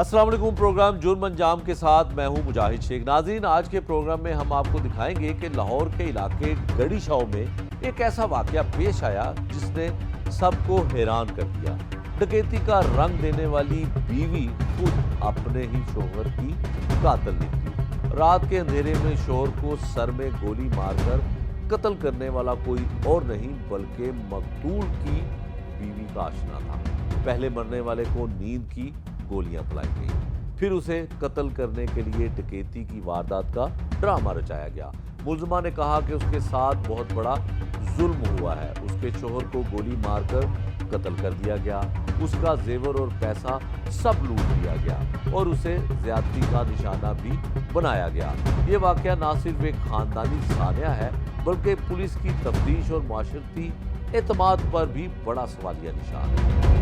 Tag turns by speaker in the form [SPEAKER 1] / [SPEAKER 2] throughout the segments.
[SPEAKER 1] अस्सलाम वालेकुम। प्रोग्राम जुर्म अंजाम के साथ मैं हूं मुजाहिद शेख। नाज़रीन, आज के प्रोग्राम में हम आपको दिखाएंगे कि लाहौर के इलाके गड़ी शाह में एक ऐसा वाकया पेश आया जिसने सबको हैरान कर दिया। डकैती का रंग देने वाली बीवी खुद अपने ही शोहर की कातिल निकली। रात के अंधेरे में शोहर को सर में गोली मारकर कत्ल करने वाला कोई और नहीं बल्कि मकतूल की बीवी का आशना था। पहले मरने वाले को नींद की गोलियां पिलाई गई, फिर उसे कत्ल करने के लिए डकैती की वारदात का ड्रामा रचाया गया। मुलजिमा ने कहा कि उसके साथ बहुत बड़ा जुल्म हुआ है। उसके शोहर को गोली मारकर कत्ल कर दिया गया, उसका जेवर और पैसा सब लूट लिया गया और उसे ज्यादती का निशाना भी बनाया गया। ये वाकया ना सिर्फ एक खानदानी सानिया है बल्कि पुलिस की तफ्तीश और माशरती एतमाद पर भी बड़ा सवालिया निशान है।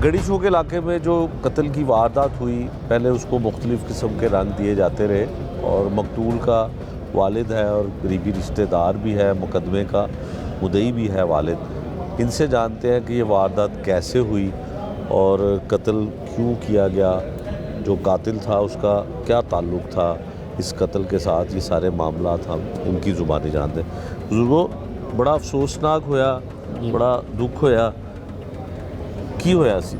[SPEAKER 1] गड़ी शाह के इलाके में जो कत्ल की वारदात हुई, पहले उसको मुख्तलिफ़ किस्म के रंग दिए जाते रहे और मकतूल का वालिद है और करीबी रिश्तेदार भी है, मुकदमे का मुद्दई भी है वालिद। इनसे जानते हैं कि ये वारदात कैसे हुई और कत्ल क्यों किया गया, जो कातिल था उसका क्या ताल्लुक़ था इस कत्ल के साथ। ये सारे मामला हम उनकी ज़ुबानी जानते हैं। बुजुर्गो, बड़ा अफसोसनाक होया, बड़ा दुख होया, की होया सी?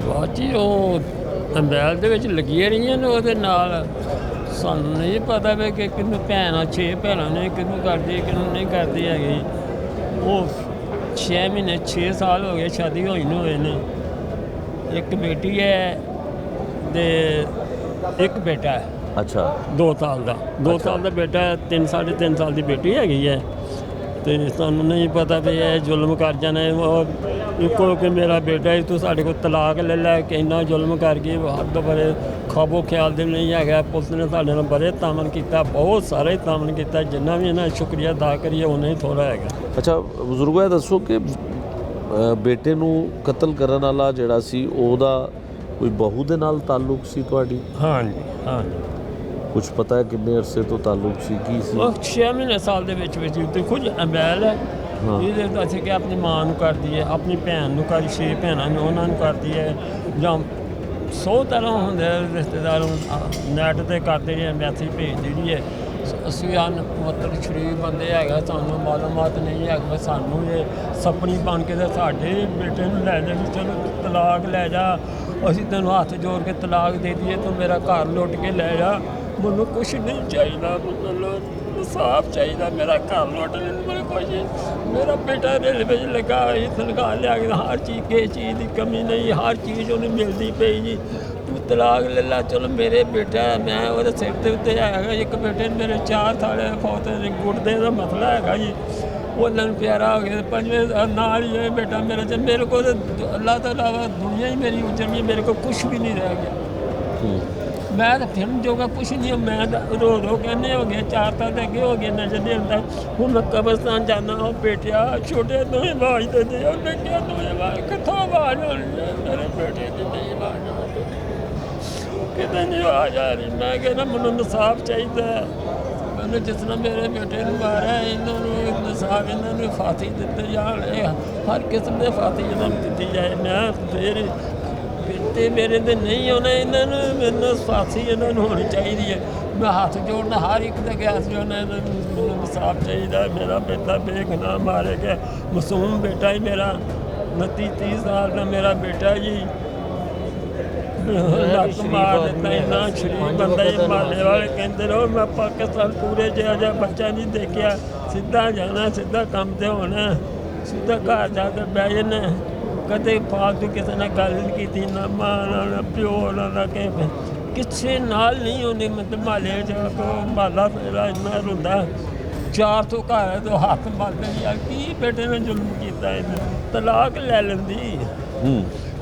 [SPEAKER 2] ਬਾਜੀ ਉਹ ਅੰਬੈਲ ਦੇ ਵਿੱਚ ਲੱਗੀਆਂ ਰਹੀਆਂ ਨੇ ਉਹਦੇ ਨਾਲ। ਸਾਨੂੰ ਨਹੀਂ ਪਤਾ ਵੀ ਕਿ ਕਿਹਨੂੰ ਭੈਣਾਂ 6 ਭੈਣਾਂ ਨੇ, ਕਿਹਨੂੰ ਕਰਦੀ ਕਿਹਨੂੰ ਨਹੀਂ ਕਰਦੀ ਹੈਗੀ। ਉਹ 6 ਮਹੀਨੇ 6 ਸਾਲ ਹੋ ਗਏ ਸ਼ਾਦੀ ਹੋਈ ਨੂੰ ਹੋਏ ਨੇ। ਇੱਕ ਬੇਟੀ ਹੈ ਤੇ ਇੱਕ ਬੇਟਾ ਹੈ।
[SPEAKER 1] ਅੱਛਾ।
[SPEAKER 2] 2 ਸਾਲ ਦਾ 2 ਸਾਲ ਦਾ ਬੇਟਾ ਹੈ, 3 ਸਾਢੇ 3 ਸਾਲ ਦੀ ਬੇਟੀ ਹੈਗੀ ਹੈ। ਤੇ ਸਾਨੂੰ ਨਹੀਂ ਪਤਾ ਵੀ ਇਹ ਜ਼ੁਲਮ ਕਰ ਜਾਣਾ। ਇੱਕੋ ਕਿ ਮੇਰਾ ਬੇਟਾ ਹੀ ਤੂੰ ਸਾਡੇ ਕੋਲ ਤਲਾਕ ਲੈ ਲੈ ਕੇ ਇੰਨਾ ਜ਼ੁਲਮ ਕਰ ਗਈ। ਹੱਦ ਬੜੇ ਖਾਬੋ ਖਿਆਲ ਦੇ ਨਹੀਂ ਹੈਗਾ। ਪੁਲਿਸ ਨੇ ਸਾਡੇ ਨਾਲ ਬੜੇ ਤਾਮਨ ਕੀਤਾ, ਬਹੁਤ ਸਾਰੇ ਤਾਮਨ ਕੀਤਾ। ਜਿੰਨਾ ਵੀ ਇਹਨਾਂ ਸ਼ੁਕਰੀਆ ਅਦਾ ਕਰੀਏ ਉਨਾ ਹੀ ਥੋੜ੍ਹਾ ਹੈਗਾ।
[SPEAKER 1] ਅੱਛਾ ਬਜ਼ੁਰਗੋ, ਇਹ ਦੱਸੋ ਕਿ ਬੇਟੇ ਨੂੰ ਕਤਲ ਕਰਨ ਵਾਲਾ ਜਿਹੜਾ ਸੀ ਉਹਦਾ ਕੋਈ ਬਹੂ ਦੇ ਨਾਲ ਤਾਲੁਕ ਸੀ ਤੁਹਾਡੀ?
[SPEAKER 2] ਹਾਂਜੀ ਹਾਂਜੀ।
[SPEAKER 1] ਕੁਝ ਪਤਾ ਹੈ ਕਿੰਨੇ ਅਰਸੇ ਤੋਂ ਤਾਲੁਕ ਸੀ, ਕੀ ਸੀ?
[SPEAKER 2] ਉਹ 6 ਮਹੀਨੇ ਸਾਲ ਦੇ ਵਿੱਚ ਦੇਖੋ ਜੀ ਅੰਬੈਲ ਹੈ। ਇਹਦੇ ਤਾਂ ਅਸੀਂ ਕਿ ਆਪਣੀ ਮਾਂ ਨੂੰ ਕਰਦੀ ਹੈ, ਆਪਣੀ ਭੈਣ ਨੂੰ ਕਰਦੀ, 6 ਭੈਣਾਂ ਨੇ ਉਹਨਾਂ ਨੂੰ ਕਰਦੀ ਹੈ, ਜਾਂ 100 ਤਰ੍ਹਾਂ ਹੁੰਦੇ ਰਿਸ਼ਤੇਦਾਰ ਨੈਟ 'ਤੇ ਕਰਦੇ ਨੇ, ਮੈਸੇਜ ਭੇਜ ਜਿਹੜੀ ਹੈ। ਅਸੀਂ ਮਤਲਬ ਸ਼ਰੀਫ ਬੰਦੇ ਹੈਗਾ, ਸਾਨੂੰ ਮਾਲੂਮਾਤ ਨਹੀਂ ਹੈਗਾ। ਸਾਨੂੰ ਇਹ ਸਪਣੀ ਬਣ ਕੇ ਤਾਂ ਸਾਡੇ ਬੇਟੇ ਨੂੰ ਲੈ ਜਾ ਵੀ ਚਲੋ ਤਲਾਕ ਲੈ ਜਾ, ਅਸੀਂ ਤੈਨੂੰ ਹੱਥ ਜੋੜ ਕੇ ਤਲਾਕ ਦੇ ਦਈਏ, ਤੂੰ ਮੇਰਾ ਘਰ ਲੁੱਟ ਕੇ ਲੈ ਜਾ। ਮੈਨੂੰ ਕੁਛ ਨਹੀਂ ਚਾਹੀਦਾ, ਮੈਨੂੰ ਇਨਸਾਫ ਚਾਹੀਦਾ। ਮੇਰਾ ਘਰ ਲੁੱਟ ਲੈਣ, ਮੇਰੇ ਕੋਈ ਮੇਰਾ ਬੇਟਾ ਰੇਲਵੇ 'ਚ ਲੱਗਾ ਹੋਈ, ਤਨਖਾਹ ਲਿਆ ਕੇ ਹਰ ਚੀਜ਼, ਕਿਸੇ ਚੀਜ਼ ਦੀ ਕਮੀ ਨਹੀਂ, ਹਰ ਚੀਜ਼ ਉਹਨੂੰ ਮਿਲਦੀ ਪਈ ਜੀ। ਤੂੰ ਤਲਾਕ ਲੈ ਲਾ, ਚਲੋ ਮੇਰੇ ਬੇਟਾ ਮੈਂ ਉਹਦੇ ਸਿਰ ਦੇ ਉੱਤੇ ਹੈਗਾ। ਇੱਕ ਬੇਟੇ ਨੇ ਮੇਰੇ 4 ਸਾਲੇ ਫੌਤ ਦੇ ਗੁੱਟਦੇ ਦਾ ਮਸਲਾ ਹੈਗਾ ਜੀ, ਉਹਨਾਂ ਨੂੰ ਪਿਆਰਾ ਹੋ ਗਿਆ। 5ਵੇਂ ਨਾਲ ਹੀ ਇਹ ਬੇਟਾ ਮੇਰਾ, ਜੇ ਮੇਰੇ ਕੋਲ ਅੱਲਾਹ ਤੋਂ ਇਲਾਵਾ ਦੁਨੀਆ ਹੀ ਮੇਰੀ ਉਜੜ ਗਈ, ਮੇਰੇ ਕੋਲ ਕੁਛ ਵੀ ਨਹੀਂ ਰਹਿ ਗਿਆ। ਮੈਂ ਤਾਂ ਫਿਲਮ ਜੋਗਾ ਕੁਛ ਨਹੀਂ। ਮੈਂ ਤਾਂ ਰੋ ਕਹਿੰਦੇ ਹੋ ਗਏ, 4 ਸਾਲ ਦੇ ਅੱਗੇ ਹੋ ਗਏ ਨਜ਼ਰ ਨਹੀਂ ਆਉਂਦਾ। ਹੁਣ ਮੈਂ ਕਬਰਸਤਾਨ ਜਾਂਦਾ, ਉਹ ਬੇਟਿਆ ਛੋਟੇ ਦੋਵੇਂ ਆਵਾਜ਼ ਦਿੰਦੇ, ਉਹਨੇ ਕਿਹਾ ਦੋਵੇਂ ਆਵਾਜ਼ ਕਿੱਥੋਂ ਆਵਾਜ਼ ਆਉਣੀ ਹੈ? ਮੇਰੇ ਬੇਟੇ ਦੀ ਨਹੀਂ ਆਵਾਜ਼ ਆਉਂਦੀ, ਕਿਤੇ ਨਹੀਂ ਆਵਾਜ਼ ਆ ਰਹੀ। ਮੈਂ ਕਹਿੰਦਾ ਮੈਨੂੰ ਇਨਸਾਫ ਚਾਹੀਦਾ। ਮੈਨੂੰ ਜਿਸ ਤਰ੍ਹਾਂ ਮੇਰੇ ਬੇਟੇ ਨੂੰ ਮਾਰਿਆ, ਇਹਨਾਂ ਨੂੰ ਇਨਸਾਫ, ਇਹਨਾਂ ਨੂੰ ਫਾਂਸੀ ਦਿੱਤੀ ਜਾਣ, ਹਰ ਕਿਸਮ ਦੇ ਫਾਂਸੀ ਇਹਨਾਂ ਨੂੰ ਦਿੱਤੀ ਜਾਏ। ਮੈਂ ਫਿਰ ਬੇਟੇ ਮੇਰੇ ਦੇ ਨਹੀਂ ਆਉਣਾ, ਇਹਨਾਂ ਨੂੰ ਮੈਨੂੰ ਫਾਂਸੀ ਇਹਨਾਂ ਨੂੰ ਹੋਣੀ ਚਾਹੀਦੀ ਹੈ। ਮੈਂ ਹੱਥ ਜੋੜਨਾ ਹਰ ਇੱਕ ਦਾ ਗਿਆ ਸੀ, ਉਹਨਾਂ ਨੂੰ ਮੈਨੂੰ ਇਨਸਾਫ ਚਾਹੀਦਾ। ਮੇਰਾ ਬੇਟਾ ਬੇਗੁਨਾਹ ਮਾਰੇ ਗਿਆ, ਮਾਸੂਮ ਬੇਟਾ ਹੀ ਮੇਰਾ, 29-30 ਸਾਲ ਦਾ ਮੇਰਾ ਬੇਟਾ ਜੀ। ਲੱਕ ਮਾਰ ਦਿੱਤਾ, ਇੰਨਾ ਸ਼ਰੀਫ ਬੰਦਾ ਹੀ। ਮਹੱਲੇ ਵਾਲੇ ਕਹਿੰਦੇ ਰਹੋ ਮੈਂ ਪਾਕਿਸਤਾਨ ਪੂਰੇ ਜਿਹਾ ਬੱਚਾ ਨਹੀਂ ਦੇਖਿਆ, ਸਿੱਧਾ ਜਾਣਾ, ਸਿੱਧਾ ਕੰਮ 'ਤੇ ਹੋਣਾ। ਸਿੱਧਾ ਘਰ ਜਾ ਕੇ ਬਹਿ ਜਾਂਦੇ ਕਦੇ ਫਾਲਤੂ ਕਿਸੇ ਨਾਲ ਗੱਲ ਨਹੀਂ ਕੀਤੀ ਨਾ ਮਾਂ ਨਾਲ ਨਾ ਪਿਓ ਨਾਲ ਨਾ ਕਿਸੇ ਨਾਲ ਨਹੀਂ ਉਹਨੇ ਮਤਲਬ ਮਾਲੇ ਜਾ ਕੇ ਮਾਲਾ ਤੇਰਾ ਇੰਨਾ ਰੋਂਦਾ 400 ਘਰ ਤੋਂ ਹੱਥ ਮਾਰਦੇ ਯਾਰ ਕੀ ਬੇਟੇ ਨੇ ਜ਼ੁਲਮ ਕੀਤਾ ਇਹਨੇ ਤਲਾਕ ਲੈ ਲੈਂਦੀ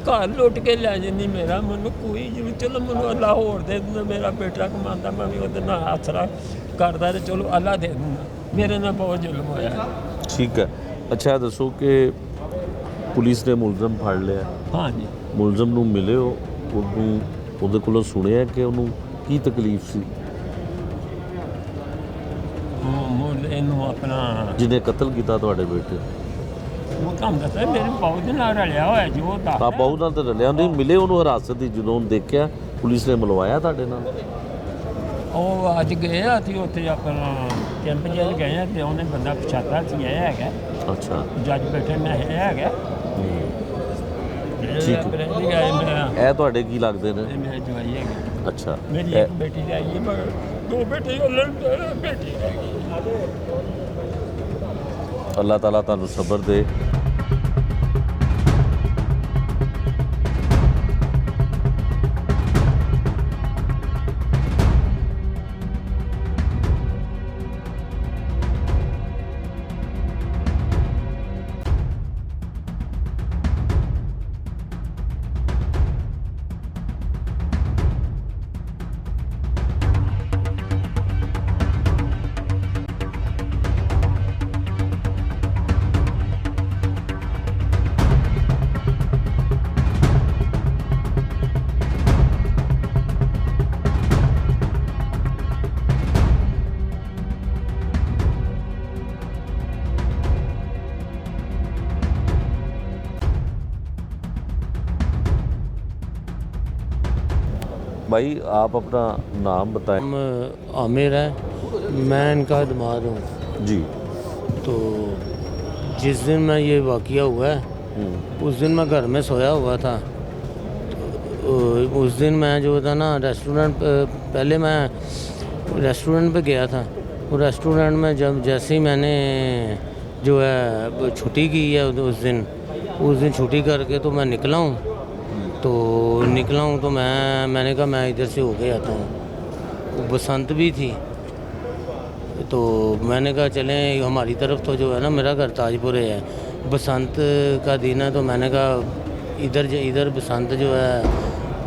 [SPEAKER 2] ਘਰ ਲੁੱਟ ਕੇ ਲੈ ਜਾਂਦੀ ਮੇਰਾ ਮੈਨੂੰ ਕੋਈ ਜ਼ਰੂਰ ਚਲੋ ਮੈਨੂੰ ਅੱਲਾ ਹੋਰ ਦੇ ਦਿੰਦਾ ਮੇਰਾ ਬੇਟਾ ਕਮਾਉਂਦਾ ਮੈਂ ਵੀ ਉਹਦੇ ਨਾਲ ਆਸਰਾ ਕਰਦਾ ਤੇ ਚਲੋ ਅੱਲਾ ਦੇ ਦਿੰਦਾ ਮੇਰੇ ਨਾਲ ਬਹੁਤ ਜ਼ੁਲਮ ਹੋਇਆ।
[SPEAKER 1] ਠੀਕ ਹੈ, ਅੱਛਾ ਇਹ ਦੱਸੋ ਕਿ ਪੁਲਿਸ ਨੇ ਮੁਲਜ਼ਮ ਫੜ ਲਿਆ,
[SPEAKER 2] ਹਾਂਜੀ
[SPEAKER 1] ਮੁਲਜ਼ਮ ਨੂੰ ਮਿਲੇ ਹੋ, ਉਹਨੂੰ ਉਹਦੇ ਕੋਲੋਂ ਸੁਣਿਆ ਕਿ ਉਹਨੂੰ ਕੀ ਤਕਲੀਫ ਸੀ
[SPEAKER 2] ਇਹਨੂੰ ਆਪਣਾ
[SPEAKER 1] ਜਿਹਨੇ ਕਤਲ ਕੀਤਾ ਤੁਹਾਡੇ ਬੇਟੇ?
[SPEAKER 2] ਉਹ ਕੰਮ ਦੱਸਿਆ ਮੇਰੇ ਬਹੁਤ ਦੇ ਨਾਲ ਰਲਿਆ ਹੋਇਆ ਜੀ ਉਹ
[SPEAKER 1] ਤਾਂ ਬਹੁਤ ਨਾਲ ਤਾਂ ਰਲਿਆ ਨਹੀਂ ਮਿਲੇ ਉਹਨੂੰ ਹਿਰਾਸਤ ਦੀ ਜਦੋਂ ਉਹਨੂੰ ਦੇਖਿਆ ਪੁਲਿਸ ਨੇ ਮਿਲਵਾਇਆ ਤੁਹਾਡੇ ਨਾਲ?
[SPEAKER 2] ਉਹ ਅੱਜ ਗਏ ਆ ਅਸੀਂ ਉੱਥੇ ਆਪਣਾ ਕੈਂਪ ਜੇਲ੍ਹ ਗਏ ਆ ਤੇ ਉਹਨੇ ਬੰਦਾ ਪਛਾਤਾ ਸੀ ਇਹ ਹੈਗਾ।
[SPEAKER 1] ਅੱਛਾ
[SPEAKER 2] ਜੱਜ ਬੈਠੇ ਮੈਂ ਇਹ ਹੈਗਾ
[SPEAKER 1] ਠੀਕ
[SPEAKER 2] ਹੈ।
[SPEAKER 1] ਇਹ ਤੁਹਾਡੇ ਕੀ ਲੱਗਦੇ ਨੇ?
[SPEAKER 2] ਇਹ ਮੇਰੇ ਜਵਾਈ ਹੈਗੇ।
[SPEAKER 1] ਅੱਛਾ
[SPEAKER 2] ਮੇਰੀ ਇੱਕ ਬੇਟੀ ਰਹਿ ਗਈ ਮਗਰ ਦੋ ਬੇਟੇ ਉਹਨਾਂ ਬੇਟੀ ਰਹਿ ਗਈ।
[SPEAKER 1] ਅੱਲਾਹ ਤਾਲਾ ਤੁਹਾਨੂੰ ਸਬਰ ਦੇ। भाई आप अपना नाम बताएं।
[SPEAKER 3] आमिर है, मैं इनका दामाद हूँ
[SPEAKER 1] जी।
[SPEAKER 3] तो जिस दिन मैं ये वाक़या हुआ है उस दिन मैं घर में सोया हुआ था। तो उस दिन मैं जो था ना रेस्टोरेंट पहले मैं रेस्टोरेंट पे गया था। वो रेस्टोरेंट में जब जैसे ही मैंने जो है छुट्टी की है उस दिन छुट्टी करके तो मैं निकला हूँ। तो मैंने कहा मैं इधर से होके आता हूँ। बसंत भी थी तो मैंने कहा चलें हमारी तरफ तो जो है ना मेरा घर ताजपुर है, बसंत का दिन है तो मैंने कहा इधर बसंत जो है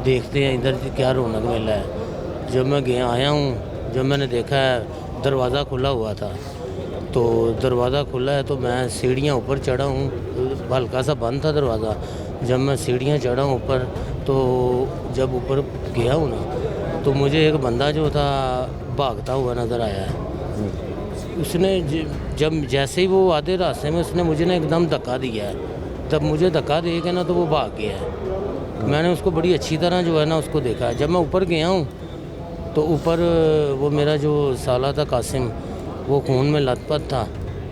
[SPEAKER 3] देखते हैं इधर क्या रौनक मेला है। जब मैं आया हूँ जब मैंने देखा है दरवाज़ा खुला हुआ था तो दरवाज़ा खुला है तो मैं सीढ़ियाँ ऊपर चढ़ा हूँ, हल्का सा बंद था दरवाज़ा। जब मैं सीढ़ियाँ चढ़ा हूँ ऊपर तो जब ऊपर गया हूँ ना तो मुझे एक बंदा जो था भागता हुआ नज़र आया है। उसने जब जैसे ही वो आधे रास्ते में उसने मुझे ना एकदम धक्का दिया है। तब मुझे धक्का दे के ना तो वो भाग गया है। मैंने उसको बड़ी अच्छी तरह जो है ना उसको देखा है। जब मैं ऊपर गया हूँ तो ऊपर वो मेरा जो साला था कासिम वो खून में लथपथ था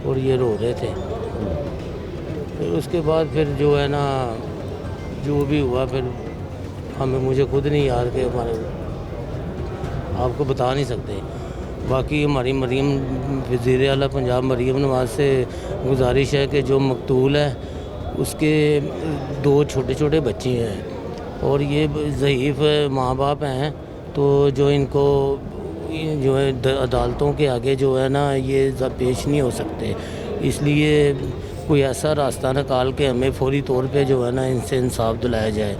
[SPEAKER 3] और ये रो रहे थे। फिर उसके बाद फिर जो है ना जो भी हुआ फिर मुझे खुद नहीं याद कि हमारे आपको बता नहीं सकते। बाकी हमारी मरीम वज़ीर आला पंजाब मरीम नवाज़ से गुजारिश है कि जो मकतूल है उसके 2 छोटे छोटे बच्चे हैं और ये ज़ईफ़ माँ बाप हैं तो जो इनको जो है अदालतों के आगे जो है ना ये पेश नहीं हो सकते। इसलिए कोई ऐसा रास्ता निकाल के हमें फौरी तौर पे जो है ना इनसे इंसाफ दिलाया जाए।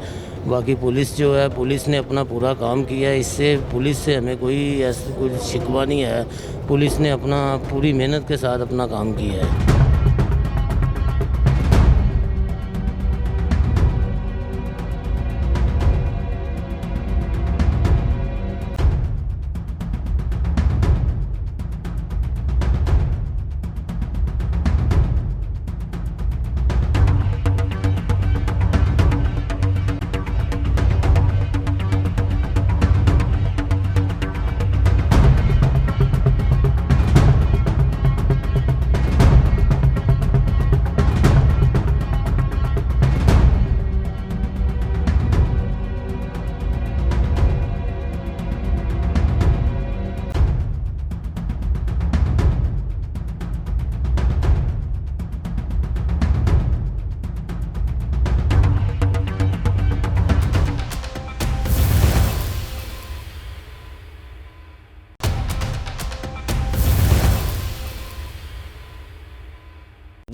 [SPEAKER 3] बाकी पुलिस जो है पुलिस ने अपना पूरा काम किया है। इससे पुलिस से हमें कोई ऐसा कोई शिकवा नहीं है। पुलिस ने अपना पूरी मेहनत के साथ अपना काम किया है।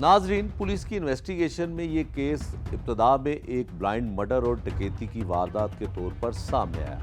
[SPEAKER 1] नाजरीन, पुलिस की इन्वेस्टिगेशन में ये केस इब्तदा में एक ब्लाइंड मर्डर और डकैती की वारदात के तौर पर सामने आया,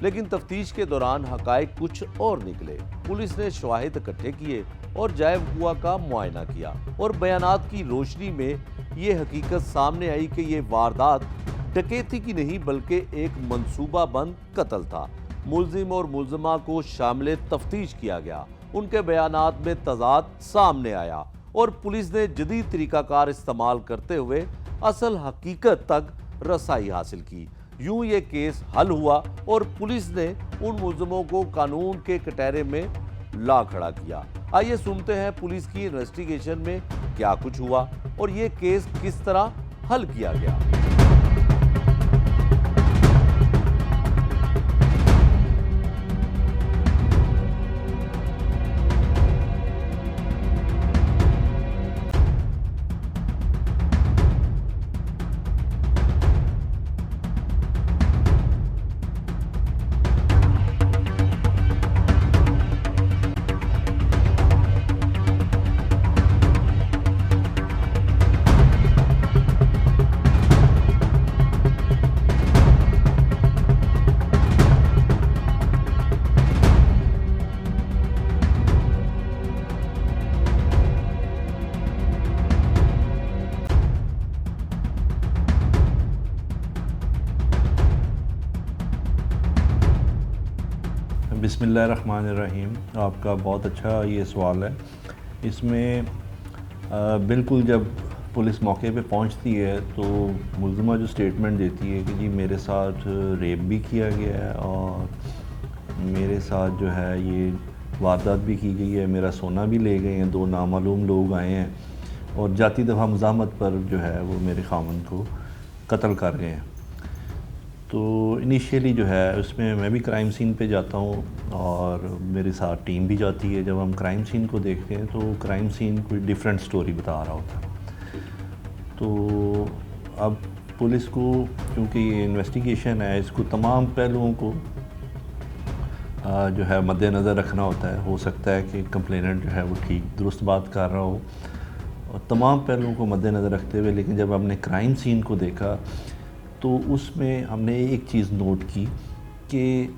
[SPEAKER 1] लेकिन तफ्तीश के दौरान हकायक कुछ और निकले। पुलिस ने शवाहिद इकट्ठे किए और जायब हुआ का मुआयना किया और बयानात की रोशनी में ये हकीकत सामने आई कि ये वारदात डकैती की नहीं बल्कि एक मंसूबाबंद कत्ल था। मुल्जिम और मुल्जिमा को शामिल तफ्तीश किया गया, उनके बयानात में तजाद सामने आया और पुलिस ने जदीद तरीकाकार इस्तेमाल करते हुए असल हकीकत तक रसाई हासिल की। यूं ये केस हल हुआ और पुलिस ने उन मुल्जिमों को कानून के कटहरे में ला खड़ा किया। आइए सुनते हैं पुलिस की इन्वेस्टिगेशन में क्या कुछ हुआ और ये केस किस तरह हल किया गया।
[SPEAKER 4] बिस्मिल्लाहिर्रहमानिर्रहीम। आपका बहुत अच्छा ये सवाल है। इसमें बिल्कुल जब पुलिस मौके पे पहुंचती है तो मुल्ज़िमा जो स्टेटमेंट देती है कि जी मेरे साथ रेप भी किया गया है और मेरे साथ जो है ये वारदात भी की गई है, मेरा सोना भी ले गए हैं, 2 नामालूम लोग आए हैं और जाती दफ़ा मज़ाहमत पर जो है वो मेरे खामन को कत्ल कर गए हैं। तो इनिशियली जो है उसमें मैं भी क्राइम सीन पे जाता हूँ और मेरे साथ टीम भी जाती है। जब हम क्राइम सीन को देखते हैं तो क्राइम सीन कोई डिफरेंट स्टोरी बता रहा होता है। तो अब पुलिस को क्योंकि ये इन्वेस्टिगेशन है, इसको तमाम पहलुओं को जो है मद्देनज़र रखना होता है। हो सकता है कि कंप्लेनेंट जो है वो ठीक दुरुस्त बात कर रहा हो और तमाम पहलुओं को मद्देनज़र रखते हुए, लेकिन जब हमने क्राइम सीन को देखा तो उसमें हमने एक चीज़ नोट की कि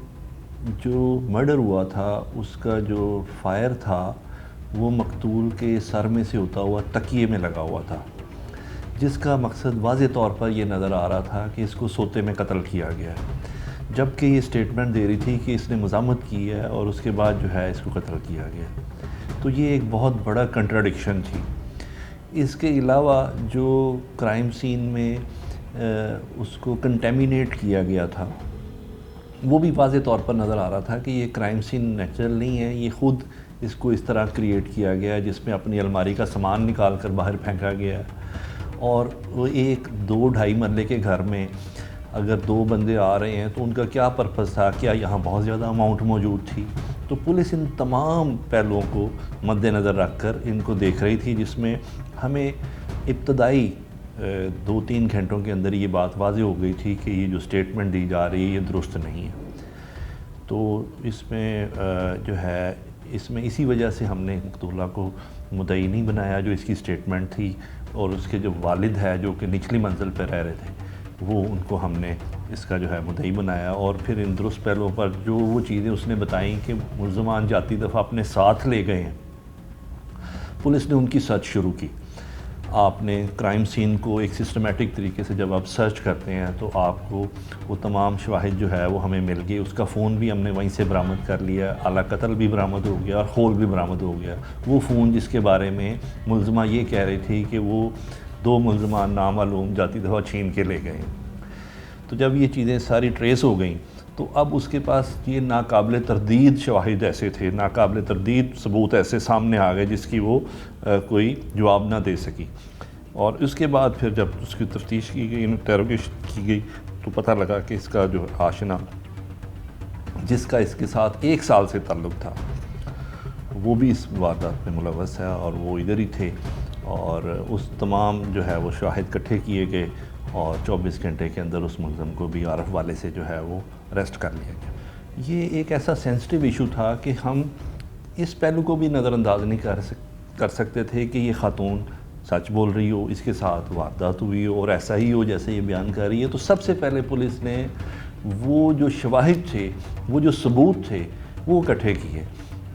[SPEAKER 4] जो मर्डर हुआ था उसका जो फायर था वो मकतूल के सर में से होता हुआ तकिए में लगा हुआ था, जिसका मकसद वाज़े तौर पर ये नज़र आ रहा था कि इसको सोते में कत्ल किया गया है, जबकि ये स्टेटमेंट दे रही थी कि इसने मज़ामत की है और उसके बाद जो है इसको कत्ल किया गया। तो ये एक बहुत बड़ा कंट्राडिक्शन थी। इसके अलावा जो क्राइम सीन में उसको कंटेमिनेट किया गया था वो भी वाज़े तौर पर नज़र आ रहा था कि ये क्राइम सीन नेचुरल नहीं है, ये ख़ुद इसको इस तरह क्रिएट किया गया है जिसमें अपनी अलमारी का सामान निकाल कर बाहर फेंका गया है। और वो एक 2-2.5 मरले के घर में अगर 2 बंदे आ रहे हैं तो उनका क्या पर्पज़ था, क्या यहाँ बहुत ज़्यादा अमाउंट मौजूद थी। तो पुलिस इन तमाम पहलुओं को मद्देनज़र रख कर इनको देख रही थी, जिसमें हमें इब्तदाई 2-3 घंटों के अंदर ये बात वाज़ेह हो गई थी कि ये जो स्टेटमेंट दी जा रही है ये दुरुस्त नहीं है। तो इसमें जो है इसमें इसी वजह से हमने मकतूला को मुद्दई नहीं बनाया जो इसकी स्टेटमेंट थी, और उसके जो वालिद है जो कि निचली मंजिल पर रह रहे थे वो उनको हमने इसका जो है मुद्दई बनाया। और फिर इन दुरुस्त पहलुओं पर जो वो चीज़ें उसने बताई कि मुल्ज़िमान जाती दफ़ा अपने साथ ले गए हैं, पुलिस ने उनकी सर्च शुरू की। आपने क्राइम सीन को एक सिस्टमेटिक तरीके से जब आप सर्च करते हैं तो आपको वो तमाम शवाहिद जो है वो हमें मिल गए। उसका फ़ोन भी हमने वहीं से बरामद कर लिया, आला कत्ल भी बरामद हो गया और खोल भी बरामद हो गया। वो फ़ोन जिसके बारे में मुल्ज़िमा ये कह रही थी कि वो 2 मुल्ज़िमान नामालूम जाती दफ़ा छीन के ले गए। तो जब ये चीज़ें सारी ट्रेस हो गई तो अब उसके पास ये नाकाबिल तरदीद शवाहिद ऐसे थे, नाकाबिल तरदीद सबूत ऐसे सामने आ गए जिसकी वो कोई जवाब ना दे सकी। और उसके बाद फिर जब उसकी तफ्तीश की गई, इंटेरोगेशन की गई, तो पता लगा कि इसका जो आशना जिसका इसके साथ 1 साल से ताल्लुक़ था वो भी इस वारदात में मुलव्वस है और वो इधर ही थे। और उस तमाम जो है वो शाहिद इकट्ठे किए गए और 24 घंटे के अंदर उस मुल्ज़िम को भी आरफ वाले से जो है वो अरेस्ट कर लिया गया। ये एक ऐसा सेंसिटिव इशू था कि हम इस पहलू को भी नज़रअंदाज नहीं कर सकते थे कि ये ख़ातून सच बोल रही हो, इसके साथ वारदात हुई हो और ऐसा ही हो जैसे ये बयान कर रही है, तो सबसे पहले पुलिस ने वो जो शवाहिद थे, वो जो सबूत थे, वो इकट्ठे किए।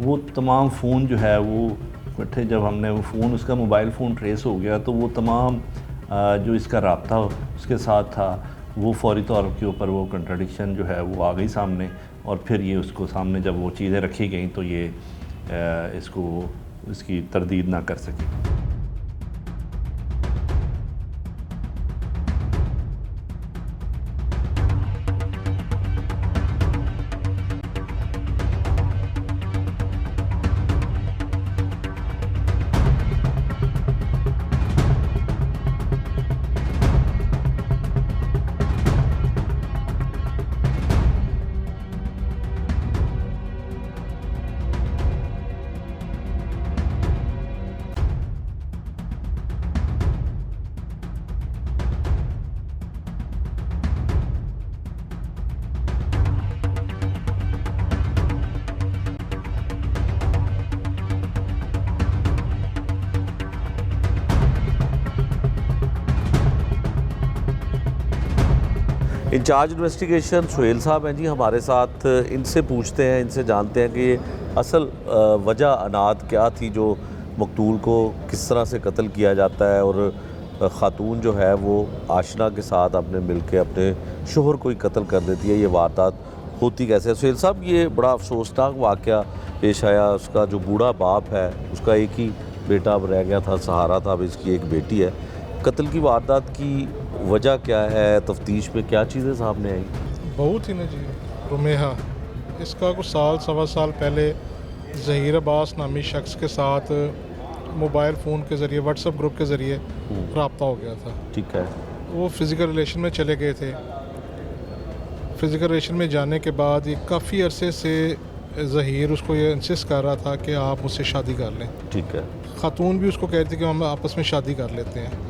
[SPEAKER 4] वो तमाम फ़ोन जो है वो इकट्ठे, जब हमने वो फ़ोन, उसका मोबाइल फ़ोन ट्रेस हो गया, तो वो तमाम जो इसका रब्ता उसके साथ था, वो फौरी तौर के ऊपर वो कंट्राडिक्शन जो है वो आ गई सामने। और फिर ये उसको सामने जब वो चीज़ें रखी गई तो ये इसकी तरदीद ना कर सके।
[SPEAKER 1] इंचार्ज इन्वेस्टिगेशन सुहेल साहब हैं जी हमारे साथ। इनसे पूछते हैं, इनसे जानते हैं कि ये असल वजह अनाद क्या थी जो मकतूल को किस तरह से कत्ल किया जाता है, और ख़ातून जो है वो आशना के साथ अपने मिल के अपने शोहर को ही कत्ल कर देती है। ये वारदात होती कैसे है? सुहेल साहब, ये बड़ा अफसोसनाक वाक़या पेश आया। उसका जो बूढ़ा बाप है, उसका एक ही बेटा अब रह गया था, सहारा था, अब इसकी एक बेटी है। कत्ल की वारदात की वजह क्या है? तफ्तीश में क्या चीज़ें सामने आई?
[SPEAKER 5] बहुत ही ना जी, रुमेहा, इसका कुछ साल सवा साल पहले ज़हीर अब्बास नामी शख्स के साथ मोबाइल फ़ोन के ज़रिए, व्हाट्सएप ग्रुप के ज़रिए रब्ता हो गया था।
[SPEAKER 1] ठीक है।
[SPEAKER 5] वो फ़िज़िकल रिलेशन में चले गए थे। फ़िज़िकल रिलेशन में जाने के बाद ये काफ़ी अरसे से ज़हीर उसको ये इंसिस्ट कर रहा था कि आप मुझसे शादी कर लें।
[SPEAKER 1] ठीक है।
[SPEAKER 5] ख़ातून भी उसको कह रही थी कि हम आपस में शादी कर लेते हैं।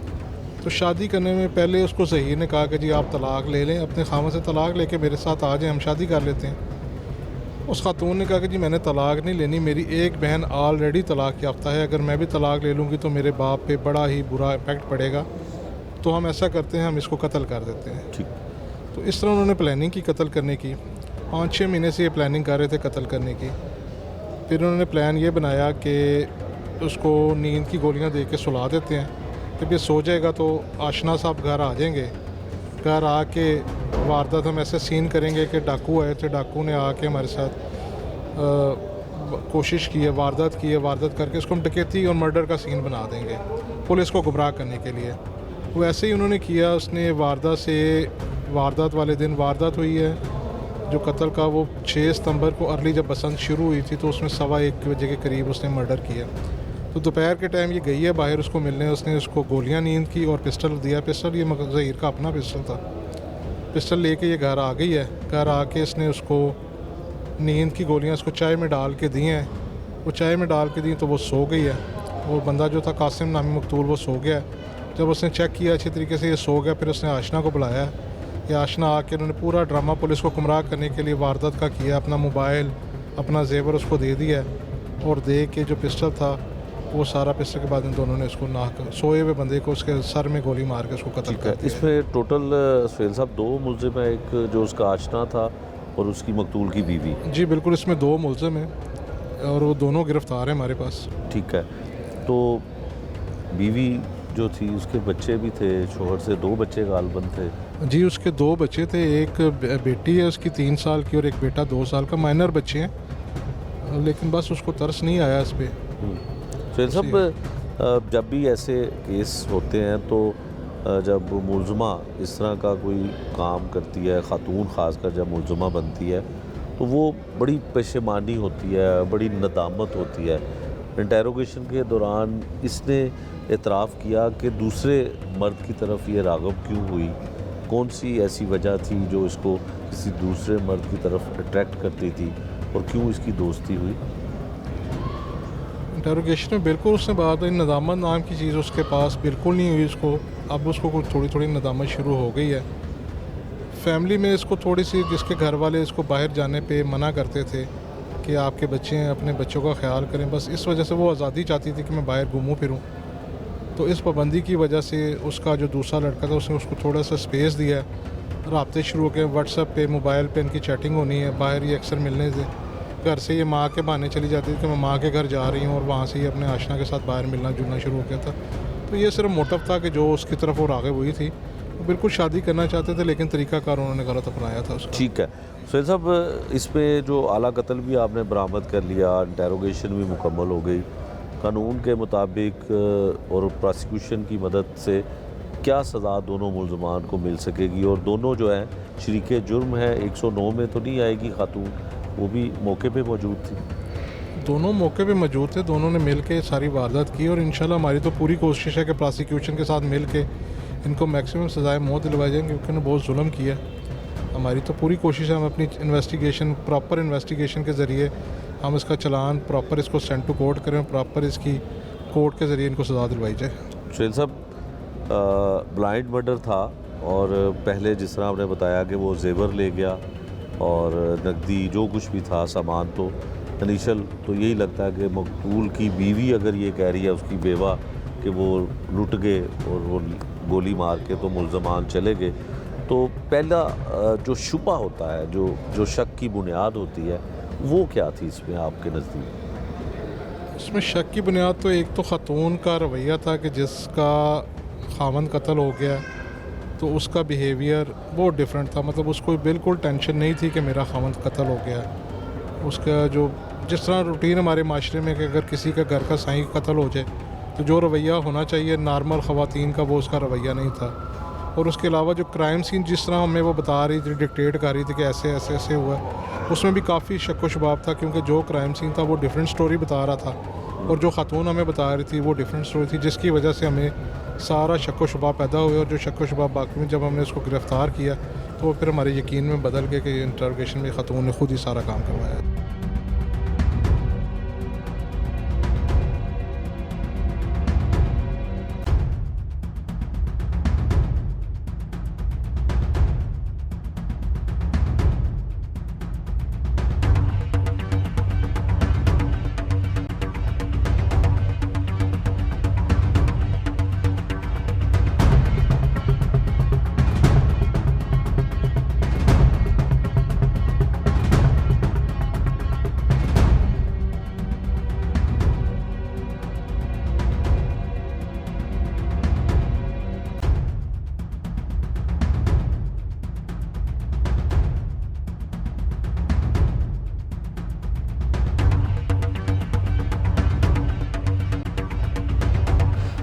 [SPEAKER 5] तो शादी करने में पहले उसको ज़हीर ने कहा कि जी आप तलाक़ ले लें, अपने खामन से तलाक़ लेके मेरे साथ आ जाएं, हम शादी कर लेते हैं। उस खातून ने कहा कि जी मैंने तलाक़ नहीं लेनी, मेरी एक बहन ऑलरेडी तलाक़ याफ्ता है, अगर मैं भी तलाक़ ले लूँगी तो मेरे बाप पे बड़ा ही बुरा इम्पेक्ट पड़ेगा, तो हम ऐसा करते हैं, हम इसको कत्ल कर देते हैं।
[SPEAKER 1] ठीक।
[SPEAKER 5] तो इस तरह उन्होंने प्लानिंग की कत्ल करने की। 5-6 महीने से ये प्लानिंग कर रहे थे कत्ल करने की। फिर उन्होंने प्लान ये बनाया कि उसको नींद की गोलियाँ दे के सुला देते हैं, जब ये सो जाएगा तो आशना साहब घर आ जाएंगे। घर आके वारदात हम ऐसे सीन करेंगे कि डाकू आए थे, डाकू ने आके हमारे साथ कोशिश की है, वारदात की है, वारदात करके इसको हम डकैती और मर्डर का सीन बना देंगे पुलिस को गुमराह करने के लिए। वो ऐसे ही उन्होंने किया। उसने वारदात वाले दिन वारदात हुई है जो कत्ल का, वो 6 सितंबर को अर्ली जब बसंत शुरू हुई थी तो उसमें 1:15 बजे के करीब उसने मर्डर किया। तो दोपहर के टाइम ये गई है बाहर उसको मिलने, उसने उसको गोलियां नींद की और पिस्टल दिया। पिस्टल ये ज़हीर का अपना पिस्टल था। पिस्टल लेके ये घर आ गई है। घर आके इसने उसको नींद की गोलियां उसको चाय में डाल के दी हैं। वो चाय में डाल के दी तो वो सो गई है। और बंदा जो था कासिम नामी मकतूल, वो सो गया। जब उसने चेक किया अच्छी तरीके से ये सो गया, फिर उसने आशना को बुलाया। ये आशना आके उन्होंने पूरा ड्रामा पुलिस को गुमराह करने के लिए वारदात का किया। अपना मोबाइल, अपना जेवर उसको दे दिया और दे के जो पिस्टल था वो सारा पिस्टल के बाद इन दोनों ने उसको सोए हुए बंदे को उसके सर में गोली मार के उसको कत्ल कर दिया।
[SPEAKER 1] इसमें टोटल सुहेल साहब 2 मुलजिम है, एक जो उसका आशना था और उसकी मकतूल की बीवी।
[SPEAKER 5] जी बिल्कुल, इसमें 2 मुलजिम हैं और वो दोनों गिरफ्तार हैं हमारे पास।
[SPEAKER 1] ठीक है। तो बीवी जो थी उसके बच्चे भी थे, शोहर से 2 बच्चे गालबन थे।
[SPEAKER 5] जी उसके 2 बच्चे थे, एक बेटी है उसकी 3 साल की और एक बेटा 2 साल का। माइनर बच्चे हैं, लेकिन बस उसको तरस नहीं आया इस पर।
[SPEAKER 1] सुहेल साहब, जब भी ऐसे केस होते हैं तो जब मुलज़मा इस तरह का कोई काम करती है, ख़ातून ख़ासकर जब मुलज़मा बनती है तो वो बड़ी पशेमानी होती है, बड़ी नदामत होती है। इंटेरोगेशन के दौरान इसने एतराफ़ किया कि दूसरे मर्द की तरफ ये राग़ब क्यों हुई, कौन सी ऐसी वजह थी जो इसको किसी दूसरे मर्द की तरफ अट्रैक्ट करती थी और क्यों इसकी दोस्ती हुई?
[SPEAKER 5] इंटेरोगेशन में बिल्कुल उसने बात है, नदामत नाम की चीज़ उसके पास बिल्कुल नहीं हुई उसको। अब उसको कुछ थोड़ी थोड़ी नदामत शुरू हो गई है। फैमिली में इसको थोड़ी सी, जिसके घर वाले इसको बाहर जाने पे मना करते थे कि आपके बच्चे हैं, अपने बच्चों का ख्याल करें, बस इस वजह से वो आज़ादी चाहती थी कि मैं बाहर घूमूं फिरूं। तो इस पाबंदी की वजह से उसका जो दूसरा लड़का था उसने उसको थोड़ा सा स्पेस दिया, राब्ते शुरू हो गए, व्हाट्सएप पे मोबाइल पे इनकी चैटिंग होनी है, बाहर ही अक्सर मिलने से घर से ये माँ के बहाने चली जाती थी कि मैं माँ के घर जा रही हूँ, और वहाँ से ही अपने आशना के साथ बाहर मिलना जुलना शुरू हो गया था। तो ये सिर्फ मोटिव था कि जो उसकी तरफ वो राग़िब हुई थी, वो बिल्कुल शादी करना चाहते थे, लेकिन तरीक़ाकार उन्होंने गलत अपनाया था उसका।
[SPEAKER 1] ठीक है सुहेल साहब, इसमें जो आला कत्ल भी आपने बरामद कर लिया, इंटेरोगेशन भी मुकम्मल हो गई, कानून के मुताबिक और प्रोसिक्यूशन की मदद से क्या सज़ा दोनों मुलज़मान को मिल सकेगी? और दोनों जो हैं शरीके जुर्म है, 109 में तो नहीं आएगी खातून, वो भी मौके पे मौजूद थी?
[SPEAKER 5] दोनों मौके पे मौजूद थे, दोनों ने मिल के सारी वारदात की, और इंशाल्लाह हमारी तो पूरी कोशिश है कि प्रोसिक्यूशन के साथ मिल के इनको मैक्सिमम सज़ाएँ मौत दिलवाई जाएंगी, क्योंकि उन्होंने बहुत जुल्म किया। हमारी तो पूरी कोशिश है, हम अपनी इन्वेस्टिगेशन, प्रॉपर इन्वेस्टिगेशन के ज़रिए हम इसका चलान प्रॉपर इसको सेंड टू कोर्ट करें, प्रॉपर इसकी कोर्ट के ज़रिए इनको सज़ा दिलवाई जाए।
[SPEAKER 1] सुहेल साहब, ब्लाइंड मर्डर था, और पहले जिस तरह आपने बताया कि वो जेवर ले गया और नकदी जो कुछ भी था सामान, तो इनिशियल तो यही लगता है कि मकतूल की बीवी अगर ये कह रही है उसकी बेवा कि वो लुट गए और वो गोली मार के तो मुलज़मान चले गए, तो पहला जो शुबा होता है, जो शक की बुनियाद होती है, वो क्या थी इसमें आपके नज़दीक?
[SPEAKER 5] इसमें शक की बुनियाद तो एक तो ख़ातून का रवैया था कि जिसका खामन कत्ल हो गया तो उसका बिहेवियर बहुत डिफरेंट था। मतलब उसको बिल्कुल टेंशन नहीं थी कि मेरा खामन कत्ल हो गया। उसका जो जिस तरह रूटीन हमारे माशरे में कि अगर किसी का घर का साईं कत्ल हो जाए तो जो रवैया होना चाहिए नॉर्मल ख़वातीन का, वो उसका रवैया नहीं था। और उसके अलावा जो क्राइम सीन जिस तरह हमें वो बता रही थी, डिक्टेट कर रही थी कि ऐसे ऐसे ऐसे हुआ, उसमें भी काफ़ी शक व शुबाब था, क्योंकि जो क्राइम सीन था वो डिफरेंट स्टोरी बता रहा था, और जो ख़ातून हमें बता रही थी वो डिफरेंट स्टोरी थी, जिसकी वजह से हमें सारा शक व शुबा पैदा हुए। और जो शक व शुबा बाकी में जब हमने उसको गिरफ़्तार किया तो वो फिर हमारे यकीन में बदल गए कि इंटरोगेशन में ख़ातून ने खुद ही सारा काम करवाया।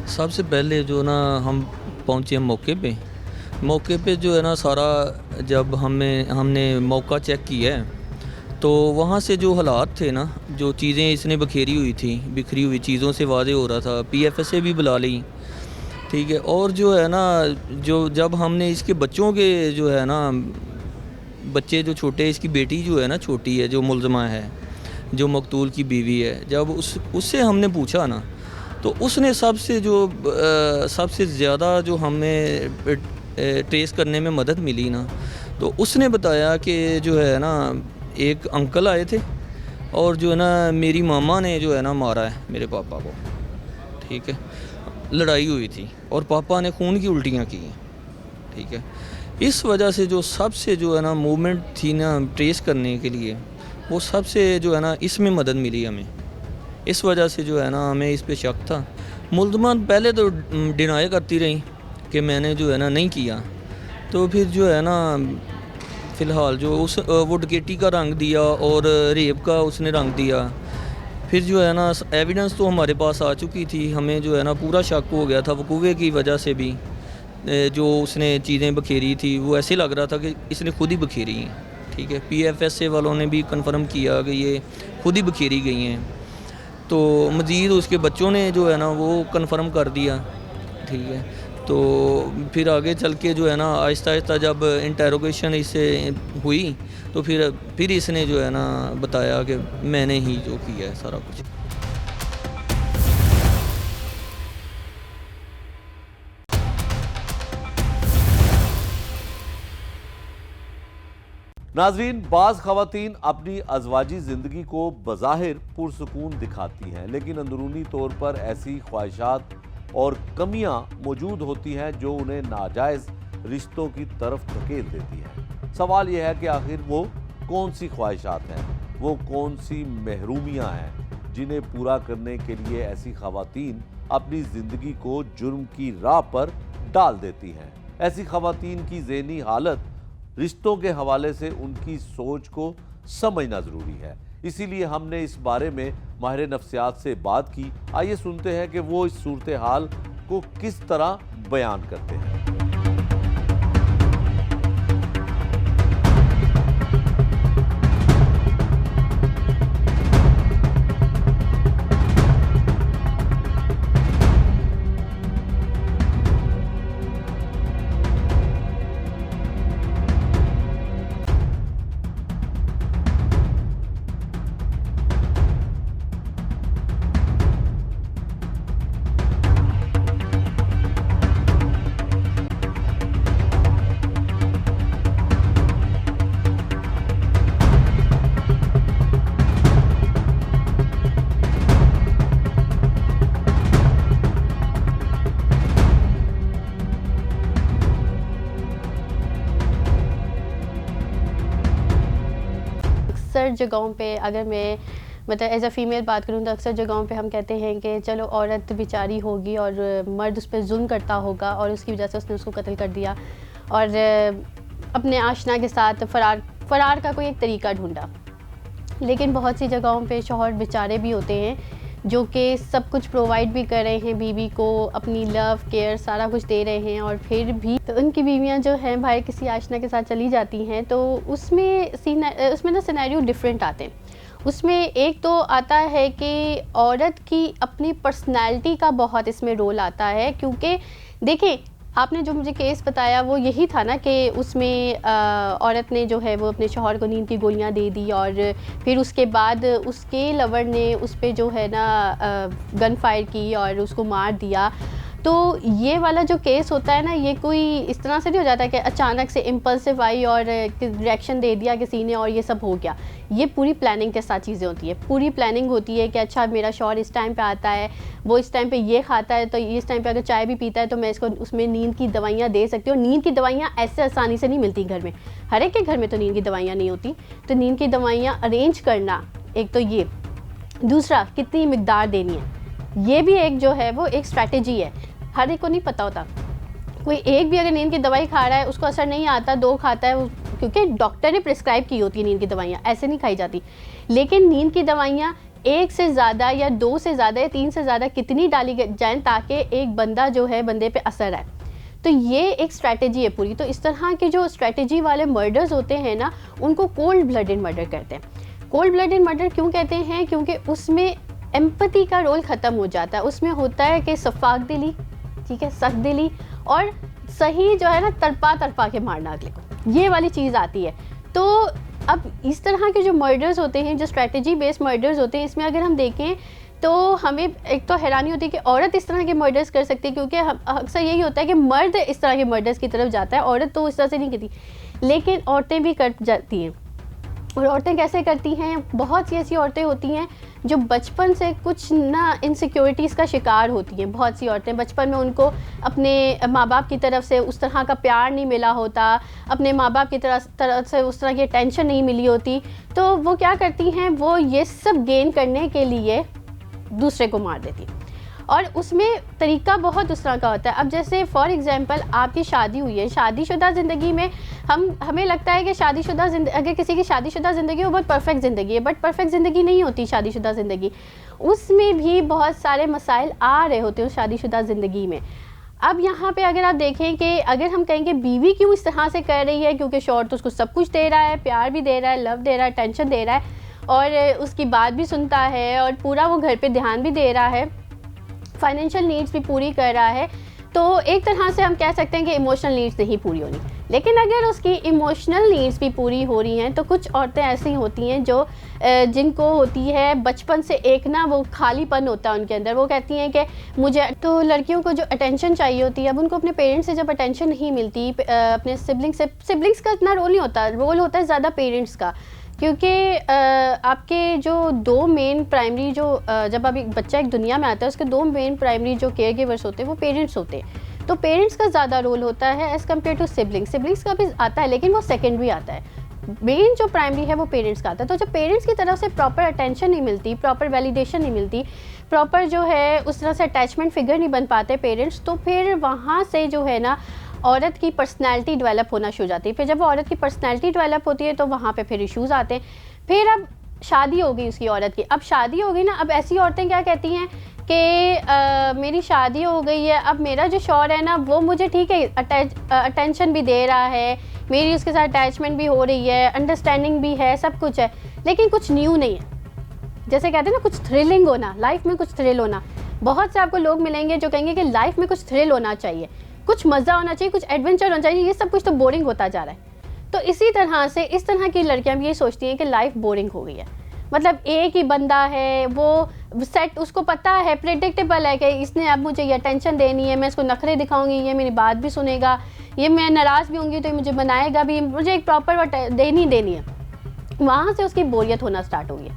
[SPEAKER 6] सबसे पहले जो ना हम पहुँचे मौके पे जो है ना सारा जब हमने मौका चेक किया है तो वहाँ से जो हालात थे ना, जो चीज़ें इसने बिखरी हुई चीज़ों से वाज़े हो रहा था। PFS से भी बुला ली, ठीक है। और जो है ना, जो जब हमने इसके बच्चों के जो है ना, बच्चे जो छोटे, इसकी बेटी जो है ना छोटी है, जो मुलज़मा है, जो मकतूल की बीवी है, जब उससे हमने पूछा ना, तो उसने सबसे ज़्यादा जो हमें ट्रेस करने में मदद मिली ना, तो उसने बताया कि जो है ना एक अंकल आए थे और जो है ना मेरी मामा ने जो है ना मारा है मेरे पापा को, ठीक है। लड़ाई हुई थी और पापा ने खून की उल्टियाँ की हैं, ठीक है। इस वजह से जो सबसे जो है ना मूवमेंट थी ना ट्रेस करने के लिए, वो सबसे जो है ना इसमें मदद मिली हमें। इस वजह से जो है ना हमें इस पे शक था। मुलज़मा पहले तो डिनाई करती रही कि मैंने जो है ना नहीं किया, तो फिर जो है ना फ़िलहाल जो वो डकैती का रंग दिया और रेप का उसने रंग दिया। फिर जो है ना एविडेंस तो हमारे पास आ चुकी थी, हमें जो है ना पूरा शक हो गया था वकूवे की वजह से भी। जो उसने चीज़ें बखेरी थी वो ऐसे लग रहा था कि इसने खुद ही बखेरी हैं, ठीक है। PFS वालों ने भी कंफर्म किया कि ये खुद ही बखेरी गई हैं। तो मज़ीद उसके बच्चों ने जो है ना वो कंफर्म कर दिया, ठीक है। तो फिर आगे चल के जो है ना आहिस्ता आहिस्ता जब इंटेरोगेशन इससे हुई तो फिर इसने जो है ना बताया कि मैंने ही जो किया है सारा कुछ।
[SPEAKER 1] नाज़रीन, बाज़ ख़वातीन अपनी अज़वाजी ज़िंदगी को बज़ाहिर पुरसुकून दिखाती हैं, लेकिन अंदरूनी तौर पर ऐसी ख्वाहिशात और कमियां मौजूद होती हैं जो उन्हें नाजायज़ रिश्तों की तरफ धकेल देती है। सवाल यह है कि आखिर वो कौन सी ख्वाहिशात हैं, वो कौन सी महरूमियां हैं जिन्हें पूरा करने के लिए ऐसी खवातीन अपनी ज़िंदगी को जुर्म की राह पर डाल देती हैं। ऐसी खवातीन की ज़हनी हालत, रिश्तों के हवाले से उनकी सोच को समझना ज़रूरी है। इसीलिए हमने इस बारे में माहिर नफ्सियात से बात की। आइए सुनते हैं कि वो इस सूरत हाल को किस तरह बयान करते हैं।
[SPEAKER 7] अक्सर जगहों पे अगर मैं मतलब एज अ फ़ीमेल बात करूँ तो अक्सर जगहों पे हम कहते हैं कि चलो औरत बेचारी होगी और मर्द उस पर जुल्म करता होगा और उसकी वजह से उसने उसको कत्ल कर दिया और अपने आशना के साथ फ़रार का कोई एक तरीका ढूंढा। लेकिन बहुत सी जगहों पे शौहर बेचारे भी होते हैं जो कि सब कुछ प्रोवाइड भी कर रहे हैं बीवी को, अपनी लव केयर सारा कुछ दे रहे हैं, और फिर भी तो उनकी बीवियां जो हैं भाई किसी आशना के साथ चली जाती हैं तो उसमें ना सिनेरियो डिफरेंट आते हैं। उसमें एक तो आता है कि औरत की अपनी पर्सनैलिटी का बहुत इसमें रोल आता है, क्योंकि देखें आपने जो मुझे केस बताया वो यही था ना कि उसमें औरत ने जो है वो अपने शौहर को नींद की गोलियां दे दी और फिर उसके बाद उसके लवर ने उस पर जो है ना गन फायर की और उसको मार दिया। तो ये वाला जो केस होता है ना, ये कोई इस तरह से नहीं हो जाता कि अचानक से इम्पल्सिव आई और रिएक्शन दे दिया किसी ने और ये सब हो गया। ये पूरी प्लानिंग के साथ चीज़ें होती है, पूरी प्लानिंग होती है कि अच्छा मेरा शौहर इस टाइम पे आता है, वो इस टाइम पे ये खाता है, तो इस टाइम पे अगर चाय भी पीता है तो मैं इसको उसमें नींद की दवाइयाँ दे सकती हूँ। नींद की दवाइयाँ ऐसे आसानी से नहीं मिलती घर में, हर एक के घर में तो नींद की दवाइयाँ नहीं होती, तो नींद की दवाइयाँ अरेंज करना एक तो ये, दूसरा कितनी मिकदार देनी है, ये भी एक जो है वो एक स्ट्रैटेजी है। हर एक को नहीं पता होता, कोई एक भी अगर नींद की दवाई खा रहा है उसको असर नहीं आता, दो खाता है क्योंकि डॉक्टर ने प्रिस्क्राइब की होती है नींद की दवाइयाँ, ऐसे नहीं खाई जाती। लेकिन नींद की दवाइयाँ एक से ज़्यादा या दो से ज़्यादा या तीन से ज़्यादा कितनी डाली जाएँ ताकि एक बंदा जो है बंदे पे असर आए, तो ये एक स्ट्रैटेजी है पूरी। तो इस तरह के जो स्ट्रैटेजी वाले मर्डर्स होते हैं ना, उनको कोल्ड ब्लडेड मर्डर कहते हैं। कोल्ड ब्लडेड मर्डर क्यों कहते हैं? क्योंकि उसमें एम्पैथी का रोल ख़त्म हो जाता है। उसमें होता है कि शफ़ाक दिली, ठीक है, सख्त दिली और सही जो है ना तरपा के मारना अगले को, ये वाली चीज़ आती है। तो अब इस तरह के जो मर्डर्स होते हैं, जो स्ट्रैटेजी बेस्ड मर्डर्स होते हैं, इसमें अगर हम देखें तो हमें एक तो हैरानी होती है कि औरत इस तरह के मर्डर्स कर सकती है, क्योंकि अक्सर यही होता है कि मर्द इस तरह के मर्डर्स की तरफ जाता है, औरत तो इस तरह से नहीं करती, लेकिन औरतें भी कर जाती हैं। और औरतें कैसे करती हैं? बहुत सी ऐसी औरतें होती हैं जो बचपन से कुछ ना इनसिक्योरिटीज़ का शिकार होती हैं। बहुत सी औरतें बचपन में उनको अपने माँ बाप की तरफ से उस तरह का प्यार नहीं मिला होता, अपने माँ बाप की तरफ से उस तरह की अटेंशन नहीं मिली होती, तो वो क्या करती हैं, वो ये सब गेन करने के लिए दूसरे को मार देती हैं। और उसमें तरीका बहुत उस तरह का होता है। अब जैसे फॉर एग्जांपल आपकी शादी हुई है, शादीशुदा ज़िंदगी में हमें लगता है कि अगर किसी की शादीशुदा ज़िंदगी वो बहुत परफेक्ट ज़िंदगी है, बट परफेक्ट ज़िंदगी नहीं होती शादीशुदा ज़िंदगी, उसमें भी बहुत सारे मसाइल आ रहे होते हैं उस शादीशुदा ज़िंदगी में। अब यहाँ पे अगर आप देखें कि अगर हम कहेंगे बीवी क्यों इस तरह से कर रही है, क्योंकि शौहर तो उसको सब कुछ दे रहा है, प्यार भी दे रहा है, लव दे रहा है, टेंशन दे रहा है और उसकी बात भी सुनता है और पूरा वो घर पे ध्यान भी दे रहा है, फाइनेंशियल नीड्स भी पूरी कर रहा है, तो एक तरह से हम कह सकते हैं कि इमोशनल नीड्स नहीं पूरी होनी। लेकिन अगर उसकी इमोशनल नीड्स भी पूरी हो रही हैं तो कुछ औरतें ऐसी होती हैं जो जिनको होती है बचपन से एक ना वो खालीपन होता है उनके अंदर, वो कहती हैं कि मुझे, तो लड़कियों को जो अटेंशन चाहिए होती है, अब उनको अपने पेरेंट्स से जब अटेंशन नहीं मिलती, अपने सिबलिंग्स का इतना रोल नहीं होता, रोल होता है ज़्यादा पेरेंट्स का, क्योंकि आपके जो दो मेन प्राइमरी जो जब अभी बच्चा एक दुनिया में आता है उसके दो मेन प्राइमरी जो केयर गिवर्स होते हैं वो पेरेंट्स होते हैं। तो पेरेंट्स का ज़्यादा रोल होता है as compare to siblings. Siblings का भी आता है लेकिन वो सेकेंडरी आता है, मेन जो प्राइमरी है वो पेरेंट्स का आता है। तो जब पेरेंट्स की तरफ से प्रॉपर अटेंशन नहीं मिलती, प्रॉपर वैलिडेशन नहीं मिलती, प्रॉपर जो है उस तरह से अटैचमेंट फिगर नहीं बन पाते पेरेंट्स, तो फिर वहाँ से जो है ना औरत की पर्सनैलिटी डेवलप होना शुरू हो जाती है। फिर जब औरत की पर्सनैलिटी डेवलप होती है तो वहाँ पे फिर इश्यूज़ आते हैं। फिर अब शादी हो गई उसकी औरत की, अब शादी हो गई ना, अब ऐसी औरतें क्या कहती हैं कि मेरी शादी हो गई है, अब मेरा जो शौहर है ना वो मुझे ठीक है अटेंशन भी दे रहा है, मेरी उसके साथ अटैचमेंट भी हो रही है, अंडरस्टैंडिंग भी है, सब कुछ है, लेकिन कुछ न्यू नहीं है। जैसे कहते हैं ना कुछ थ्रिलिंग होना, लाइफ में कुछ थ्रिल होना। बहुत से आपको लोग मिलेंगे जो कहेंगे कि लाइफ में कुछ थ्रिल होना चाहिए, कुछ मज़ा होना चाहिए, कुछ एडवेंचर होना चाहिए, ये सब कुछ तो बोरिंग होता जा रहा है। तो इसी तरह से इस तरह की लड़कियां भी ये सोचती हैं कि लाइफ बोरिंग हो गई है। मतलब एक ही बंदा है, वो सेट, उसको पता है, प्रेडिक्टेबल है कि इसने अब मुझे ये अटेंशन देनी है, मैं इसको नखरे दिखाऊंगी, ये मेरी बात भी सुनेगा, ये मैं नाराज़ भी होंगी तो ये मुझे बनाएगा भी, मुझे एक प्रॉपर देनी है। वहाँ से उसकी बोरियत होना स्टार्ट होगी।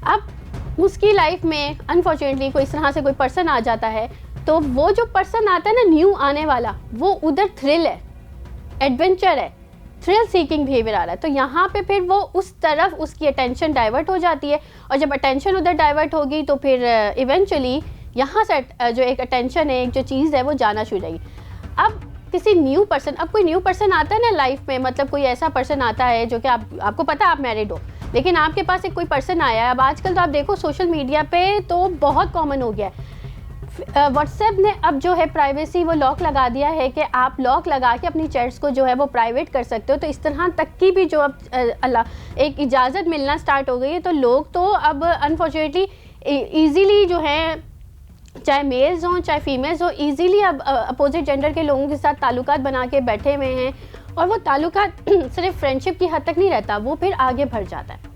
[SPEAKER 7] अब उसकी लाइफ में अनफॉर्चुनेटली कोई इस तरह से कोई पर्सन आ जाता है, तो वो जो पर्सन आता है ना न्यू आने वाला, वो उधर थ्रिल है, एडवेंचर है, थ्रिल सीकिंग बिहेवियर आ रहा है। तो यहाँ पे फिर वो उस तरफ उसकी अटेंशन डाइवर्ट हो जाती है, और जब अटेंशन उधर डाइवर्ट होगी तो फिर इवेंचुअली यहाँ से जो एक अटेंशन है, एक जो चीज़ है वो जाना शुरू हो जाएगी। अब किसी न्यू पर्सन, अब कोई न्यू पर्सन आता है ना लाइफ में, मतलब कोई ऐसा पर्सन आता है जो कि आपको पता है आप मैरिड हो, लेकिन आपके पास एक कोई पर्सन आया है। अब आजकल तो आप देखो सोशल मीडिया पे तो बहुत कॉमन हो गया है, व्हाट्सएप ने अब जो है प्राइवेसी वो लॉक लगा दिया है कि आप लॉक लगा के अपनी चैट्स को जो है वो प्राइवेट कर सकते हो। तो इस तरह तक की भी जो अब एक इजाज़त मिलना स्टार्ट हो गई है। तो लोग तो अब अनफॉर्चुनेटली ईज़िली जो है, चाहे मेल्स हों चाहे फीमेल्स हो, ईज़िली अब अपोजिट जेंडर के लोगों के साथ ताल्लुकात बना के बैठे हुए हैं। और वो ताल्लुकात सिर्फ फ्रेंडशिप की हद तक नहीं रहता, वो फिर आगे बढ़ जाता है।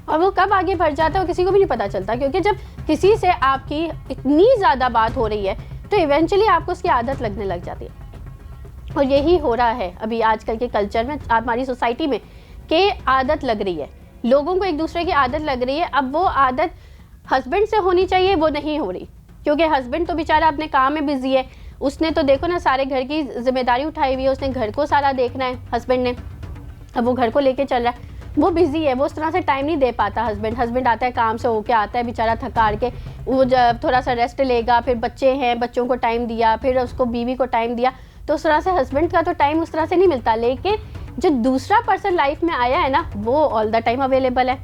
[SPEAKER 7] और वो कब आगे बढ़ जाता है वो किसी को भी नहीं पता चलता, क्योंकि जब किसी से आपकी इतनी ज़्यादा बात हो रही है तो इवेंचुअली आपको उसकी आदत लगने लग जाती है। और यही हो रहा है अभी आजकल के कल्चर में, हमारी सोसाइटी में, कि आदत लग रही है, लोगों को एक दूसरे की आदत लग रही है। अब वो आदत हस्बैंड से होनी चाहिए, वो नहीं हो रही, क्योंकि हस्बैंड तो बेचारा अपने काम में बिजी है, उसने तो देखो ना सारे घर की जिम्मेदारी उठाई हुई है, उसने घर को सारा देखना है हस्बैंड ने, अब वो घर को लेके चल रहा है, वो बिज़ी है, वो उस तरह से टाइम नहीं दे पाता। हस्बैंड आता है काम से होके आता है बेचारा थका हार के, वो जब थोड़ा सा रेस्ट लेगा, फिर बच्चे हैं, बच्चों को टाइम दिया, फिर उसको बीवी को टाइम दिया, तो उस तरह से हस्बैंड का तो टाइम उस तरह से नहीं मिलता। लेकिन जो दूसरा पर्सन लाइफ में आया है ना, वो ऑल द टाइम अवेलेबल है,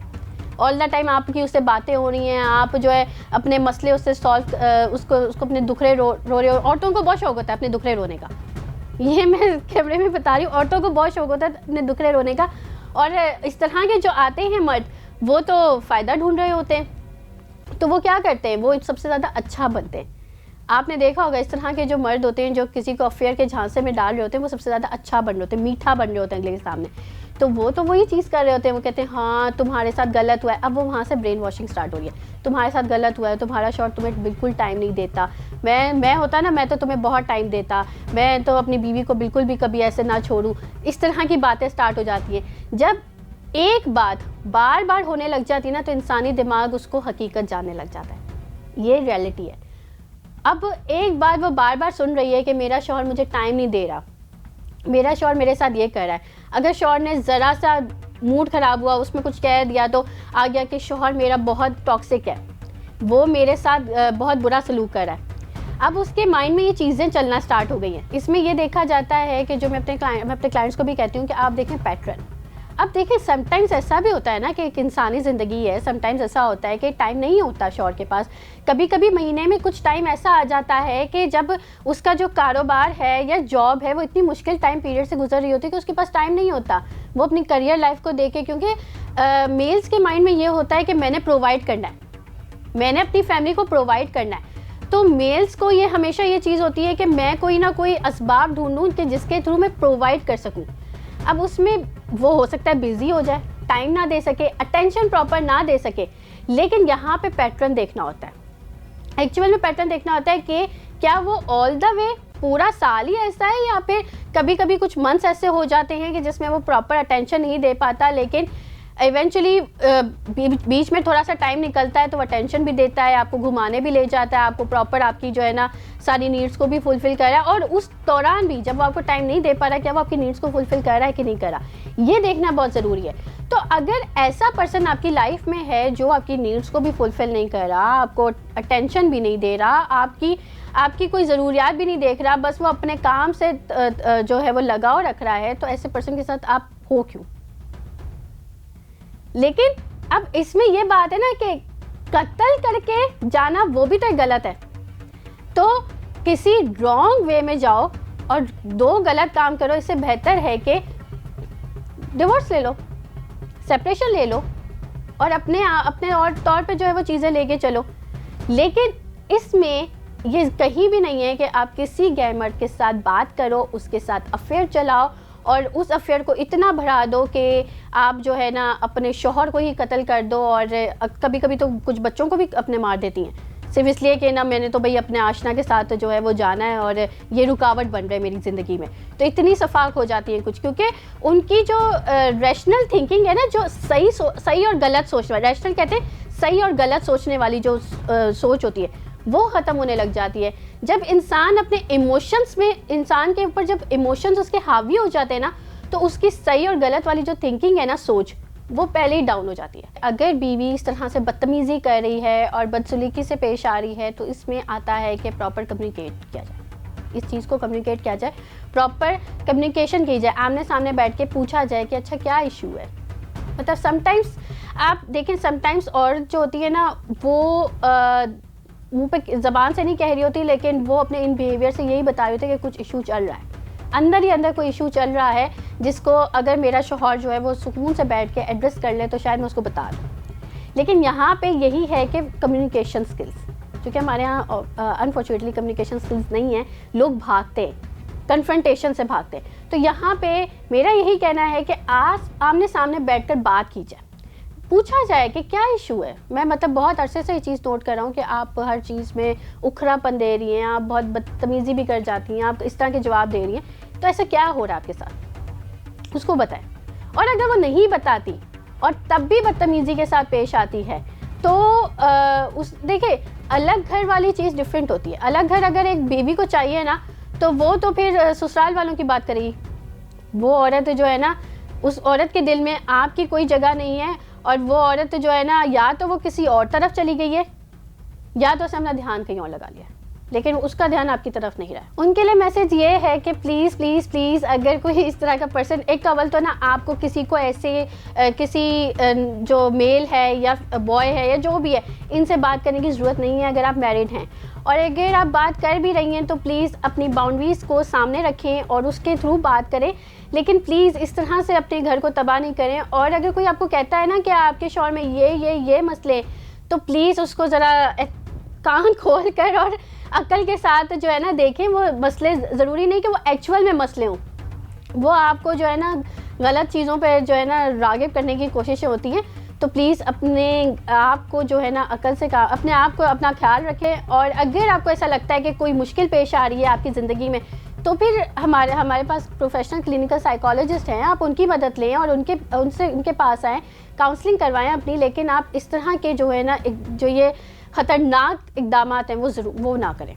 [SPEAKER 7] ऑल द टाइम आपकी उससे बातें हो रही हैं, आप जो है अपने मसले उससे सॉल्व, उसको अपने दुखड़े रो रहे हो। औरतों को बहुत शौक होता है अपने दुखड़े रोने का, ये मैं कैमरे में बता रही हूँ, औरतों को बहुत शौक होता है अपने दुखड़े रोने का। और इस तरह के जो आते हैं मर्द, वो तो फ़ायदा ढूंढ रहे होते हैं, तो वो क्या करते हैं, वो सबसे ज़्यादा अच्छा बनते हैं। आपने देखा होगा इस तरह के जो मर्द होते हैं जो किसी को अफेयर के झांसे में डाल रहे होते हैं, वो सबसे ज़्यादा अच्छा बन रहे होते हैं, मीठा बन रहे होते हैं अगले के सामने। तो वो वही चीज़ कर रहे होते हैं, वो कहते हैं हाँ तुम्हारे साथ गलत हुआ है। अब वो वहाँ से ब्रेन वॉशिंग स्टार्ट हो रही है, तुम्हारे साथ गलत हुआ है, तुम्हारा शौहर तुम्हें बिल्कुल टाइम नहीं देता, मैं होता ना, मैं तो तुम्हें बहुत टाइम देता, मैं तो अपनी बीवी को बिल्कुल भी कभी ऐसे ना छोड़ूँ। इस तरह की बातें स्टार्ट हो जाती हैं। जब एक बात बार बार होने लग जाती है ना, तो इंसानी दिमाग उसको हकीकत जानने लग जाता है, ये रियलिटी है। अब एक बात वो बार बार सुन रही है कि मेरा शौहर मुझे टाइम नहीं दे रहा, मेरा शौहर मेरे साथ ये कर रहा है। अगर शौहर ने ज़रा सा मूड ख़राब हुआ, उसमें कुछ कह दिया, तो आ गया कि शौहर मेरा बहुत टॉक्सिक है, वो मेरे साथ बहुत बुरा सलूक कर रहा है। अब उसके माइंड में ये चीज़ें चलना स्टार्ट हो गई हैं। इसमें ये देखा जाता है कि जो मैं अपने क्लाइंट्स को भी कहती हूँ कि आप देखें पैटर्न। अब देखिए समटाइम्स ऐसा भी होता है ना कि एक इंसानी ज़िंदगी है, समटाइम्स ऐसा होता है कि टाइम नहीं होता शौहर के पास। कभी कभी महीने में कुछ टाइम ऐसा आ जाता है कि जब उसका जो कारोबार है या जॉब है वो इतनी मुश्किल टाइम पीरियड से गुजर रही होती है कि उसके पास टाइम नहीं होता वो अपनी करियर लाइफ को देखे। क्योंकि मेल्स के माइंड में ये होता है कि मैंने प्रोवाइड करना है, मैंने अपनी फैमिली को प्रोवाइड करना है। तो मेल्स को ये हमेशा ये चीज़ होती है कि मैं कोई ना कोई असबाब ढूंढूं कि जिसके थ्रू मैं प्रोवाइड कर सकूं। अब उसमें वो हो सकता है बिजी हो जाए, टाइम ना दे सके, अटेंशन प्रॉपर ना दे सके, लेकिन यहाँ पे पैटर्न देखना होता है। एक्चुअल में पैटर्न देखना होता है कि क्या वो ऑल द वे पूरा साल ही ऐसा है, या फिर कभी कभी कुछ मंथ्स ऐसे हो जाते हैं कि जिसमें वो प्रॉपर अटेंशन नहीं दे पाता, लेकिन इवेंचुअली बीच में थोड़ा सा टाइम निकलता है तो वो अटेंशन भी देता है, आपको घुमाने भी ले जाता है, आपको प्रॉपर आपकी जो है ना सारी नीड्स को भी फुलफिल कर रहा है, और उस दौरान भी जब वो आपको टाइम नहीं दे पा रहा कि अब आपकी नीड्स को फुलफिल कर रहा है कि नहीं कर रहा, ये देखना बहुत ज़रूरी है। तो अगर ऐसा पर्सन आपकी लाइफ में है जो आपकी नीड्स को भी फुलफिल नहीं कर रहा, आपको अटेंशन भी नहीं दे रहा, आपकी कोई ज़रूरियात भी नहीं देख रहा, बस वो अपने काम से जो है वो लगाव रख रहा है, तो ऐसे पर्सन के साथ आप हो क्यों? लेकिन अब इसमें ये बात है ना कि कत्ल करके जाना वो भी तो गलत है, तो किसी रॉन्ग वे में जाओ और 2 गलत काम करो, इससे बेहतर है कि डिवोर्स ले लो, सेपरेशन ले लो और अपने और तौर पे जो है वो चीज़ें लेके चलो। लेकिन इसमें ये कहीं भी नहीं है कि आप किसी गैर मर्द के साथ बात करो, उसके साथ अफेयर चलाओ और उस अफेयर को इतना बढ़ा दो कि आप जो है ना अपने शौहर को ही कत्ल कर दो, और कभी कभी तो कुछ बच्चों को भी अपने मार देती हैं सिर्फ इसलिए कि ना मैंने तो भाई अपने आशना के साथ जो है वो जाना है और ये रुकावट बन रहा है मेरी ज़िंदगी में। तो इतनी सफाक हो जाती है कुछ, क्योंकि उनकी जो रैशनल थिंकिंग है ना, जो सही और गलत सोचना, रैशनल कहते हैं सही और गलत सोचने वाली जो सोच होती है वो ख़त्म होने लग जाती है। जब इंसान अपने इमोशंस में, इंसान के ऊपर जब इमोशंस उसके हावी हो जाते हैं ना, तो उसकी सही और गलत वाली जो थिंकिंग है ना, सोच, वो पहले ही डाउन हो जाती है। अगर बीवी इस तरह से बदतमीज़ी कर रही है और बदसलूकी से पेश आ रही है, तो इसमें आता है कि प्रॉपर कम्युनिकेट किया जाए, इस चीज़ को कम्युनिकेट किया जाए, प्रॉपर कम्युनिकेशन की जाए, आमने सामने बैठ के पूछा जाए कि अच्छा क्या इशू है। मतलब समटाइम्स आप देखें, समटाइम्स औरत जो होती है ना वो मुँह पे ज़बान से नहीं कह रही होती, लेकिन वो अपने इन बिहेवियर से यही बता रही होती है कि कुछ इशू चल रहा है, अंदर ही अंदर कोई इशू चल रहा है, जिसको अगर मेरा शौहर जो है वो सुकून से बैठ के एड्रेस कर ले तो शायद मैं उसको बता दूँ। लेकिन यहाँ पे यही है कि कम्युनिकेशन स्किल्स, क्योंकि हमारे यहाँ अनफॉर्चुनेटली कम्युनिकेशन स्किल्स नहीं है, लोग भागते हैं, कन्फ्रंटेशन से भागते हैं। तो यहाँ पे मेरा यही कहना है कि आमने सामने बैठकर बात की जाए, पूछा जाए कि क्या इशू है। मैं मतलब बहुत अरसे से ये चीज़ नोट कर रहा हूँ कि आप हर चीज़ में उखरापन दे रही हैं, आप बहुत बदतमीज़ी भी कर जाती हैं, आप इस तरह के जवाब दे रही हैं, तो ऐसा क्या हो रहा है आपके साथ, उसको बताएं। और अगर वो नहीं बताती और तब भी बदतमीज़ी के साथ पेश आती है, तो देखिए अलग घर वाली चीज़ डिफरेंट होती है। अलग घर अगर एक बेबी को चाहिए ना, तो वो तो फिर ससुराल वालों की बात करेगी। वो औरत जो है ना, उस औरत के दिल में आपकी कोई जगह नहीं है, और वो औरत जो है ना, या तो वो किसी और तरफ चली गई है, या तो उसने अपना ध्यान कहीं और लगा लिया, लेकिन उसका ध्यान आपकी तरफ नहीं रहा। उनके लिए मैसेज ये है कि प्लीज़ प्लीज़ प्लीज़, अगर कोई इस तरह का पर्सन, एक अव्वल तो ना आपको किसी को ऐसे किसी जो मेल है या बॉय है या जो भी है, इनसे बात करने की ज़रूरत नहीं है अगर आप मैरिड हैं। और अगर आप बात कर भी रही हैं तो प्लीज़ अपनी बाउंड्रीज़ को सामने रखें और उसके थ्रू बात करें, लेकिन प्लीज़ इस तरह से अपने घर को तबाह नहीं करें। और अगर कोई आपको कहता है ना कि आपके शौहर में ये मसले, तो प्लीज़ उसको ज़रा कान खोल कर और अक्ल के साथ जो है ना देखें। वो मसले ज़रूरी नहीं कि वो एक्चुअल में मसले हों, वो आपको जो है ना गलत चीज़ों पर जो है ना राग़िब करने की कोशिशें होती हैं। तो प्लीज़ अपने आप को जो है ना अकल से अपने आप को अपना ख्याल रखें। और अगर आपको ऐसा लगता है कि कोई मुश्किल पेश आ रही है आपकी ज़िंदगी में, तो फिर हमारे पास प्रोफेशनल क्लिनिकल साइकोलॉजिस्ट हैं, आप उनकी मदद लें और उनके पास आएँ, काउंसलिंग करवाएं अपनी। लेकिन आप इस तरह के जो है ना जो ये ख़तरनाक इक़दामात हैं वो ना करें।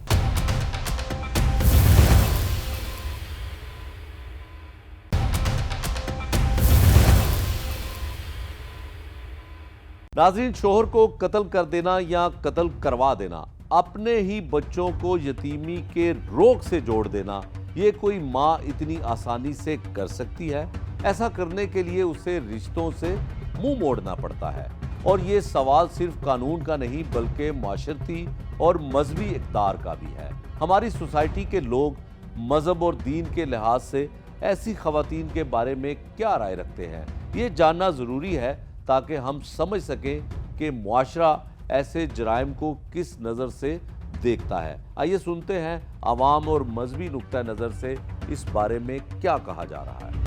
[SPEAKER 1] नाज़रीन, शोहर को कत्ल कर देना या कत्ल करवा देना, अपने ही बच्चों को यतीमी के रोग से जोड़ देना, ये कोई माँ इतनी आसानी से कर सकती है? ऐसा करने के लिए उसे रिश्तों से मुंह मोड़ना पड़ता है। और ये सवाल सिर्फ कानून का नहीं बल्कि माशरती और मजहबी इक़्तिदार का भी है। हमारी सोसाइटी के लोग मजहब और दीन के लिहाज से ऐसी ख़वातीन के बारे में क्या राय रखते हैं, ये जानना ज़रूरी है ताकि हम समझ सकें कि मुआशरा ऐसे जराइम को किस नज़र से देखता है। आइए सुनते हैं आवाम और मजहबी नुक्ता नज़र से इस बारे में क्या कहा जा रहा है।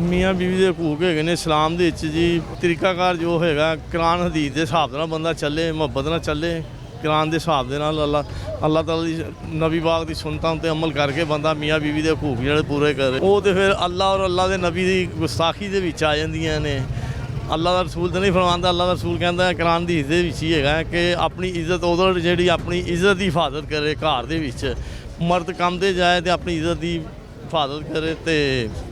[SPEAKER 8] ਮੀਆਂ ਬੀਵੀ ਦੇ ਹਕੂਕ ਹੈਗੇ ਨੇ ਇਸਲਾਮ ਦੇ ਵਿੱਚ ਜੀ। ਤਰੀਕਾਕਾਰ ਜੋ ਹੈਗਾ ਕੁਰਾਨ ਹਦੀਸ ਦੇ ਹਿਸਾਬ ਨਾਲ ਬੰਦਾ ਚੱਲੇ, ਮੁਹੱਬਤ ਨਾਲ ਚੱਲੇ, ਕੁਰਾਨ ਦੇ ਹਿਸਾਬ ਦੇ ਨਾਲ ਅੱਲਾਹ ਤਾਲਾ ਦੀ ਨਬੀ ਪਾਕ ਦੀ ਸੁਨਨਤਾਂ ਤੇ ਅਮਲ ਕਰਕੇ ਬੰਦਾ ਮੀਆਂ ਬੀਵੀ ਦੇ ਹਕੂਕ ਜਿਹੜੇ ਪੂਰੇ ਕਰੇ, ਉਹ ਤੇ ਫਿਰ ਅੱਲਾਹ ਔਰ ਅੱਲਾਹ ਦੇ ਨਬੀ ਦੀ ਗੁਸਤਾਖੀ ਦੇ ਵਿੱਚ ਆ ਜਾਂਦੀਆਂ ਨੇ। ਅੱਲਾਹ ਦਾ ਰਸੂਲ ਤਾਂ ਨਹੀਂ ਫਰਮਾਉਂਦਾ, ਅੱਲਾਹ ਦਾ ਰਸੂਲ ਕਹਿੰਦਾ ਹੈ ਕੁਰਾਨ ਦੀ ਦੇ ਵਿੱਚ ਹੀ ਹੈਗਾ ਕਿ ਆਪਣੀ ਇੱਜ਼ਤ ਉਦੋਂ ਜਿਹੜੀ ਆਪਣੀ ਇੱਜ਼ਤ ਦੀ ਹਿਫਾਜ਼ਤ ਕਰੇ ਘਰ ਦੇ ਵਿੱਚ, ਮਰਦ ਕੰਮ 'ਤੇ ਜਾਏ ਤੇ ਆਪਣੀ ਇੱਜ਼ਤ ਦੀ ਹਿਫਾਜ਼ਤ ਕਰੇ ਤੇ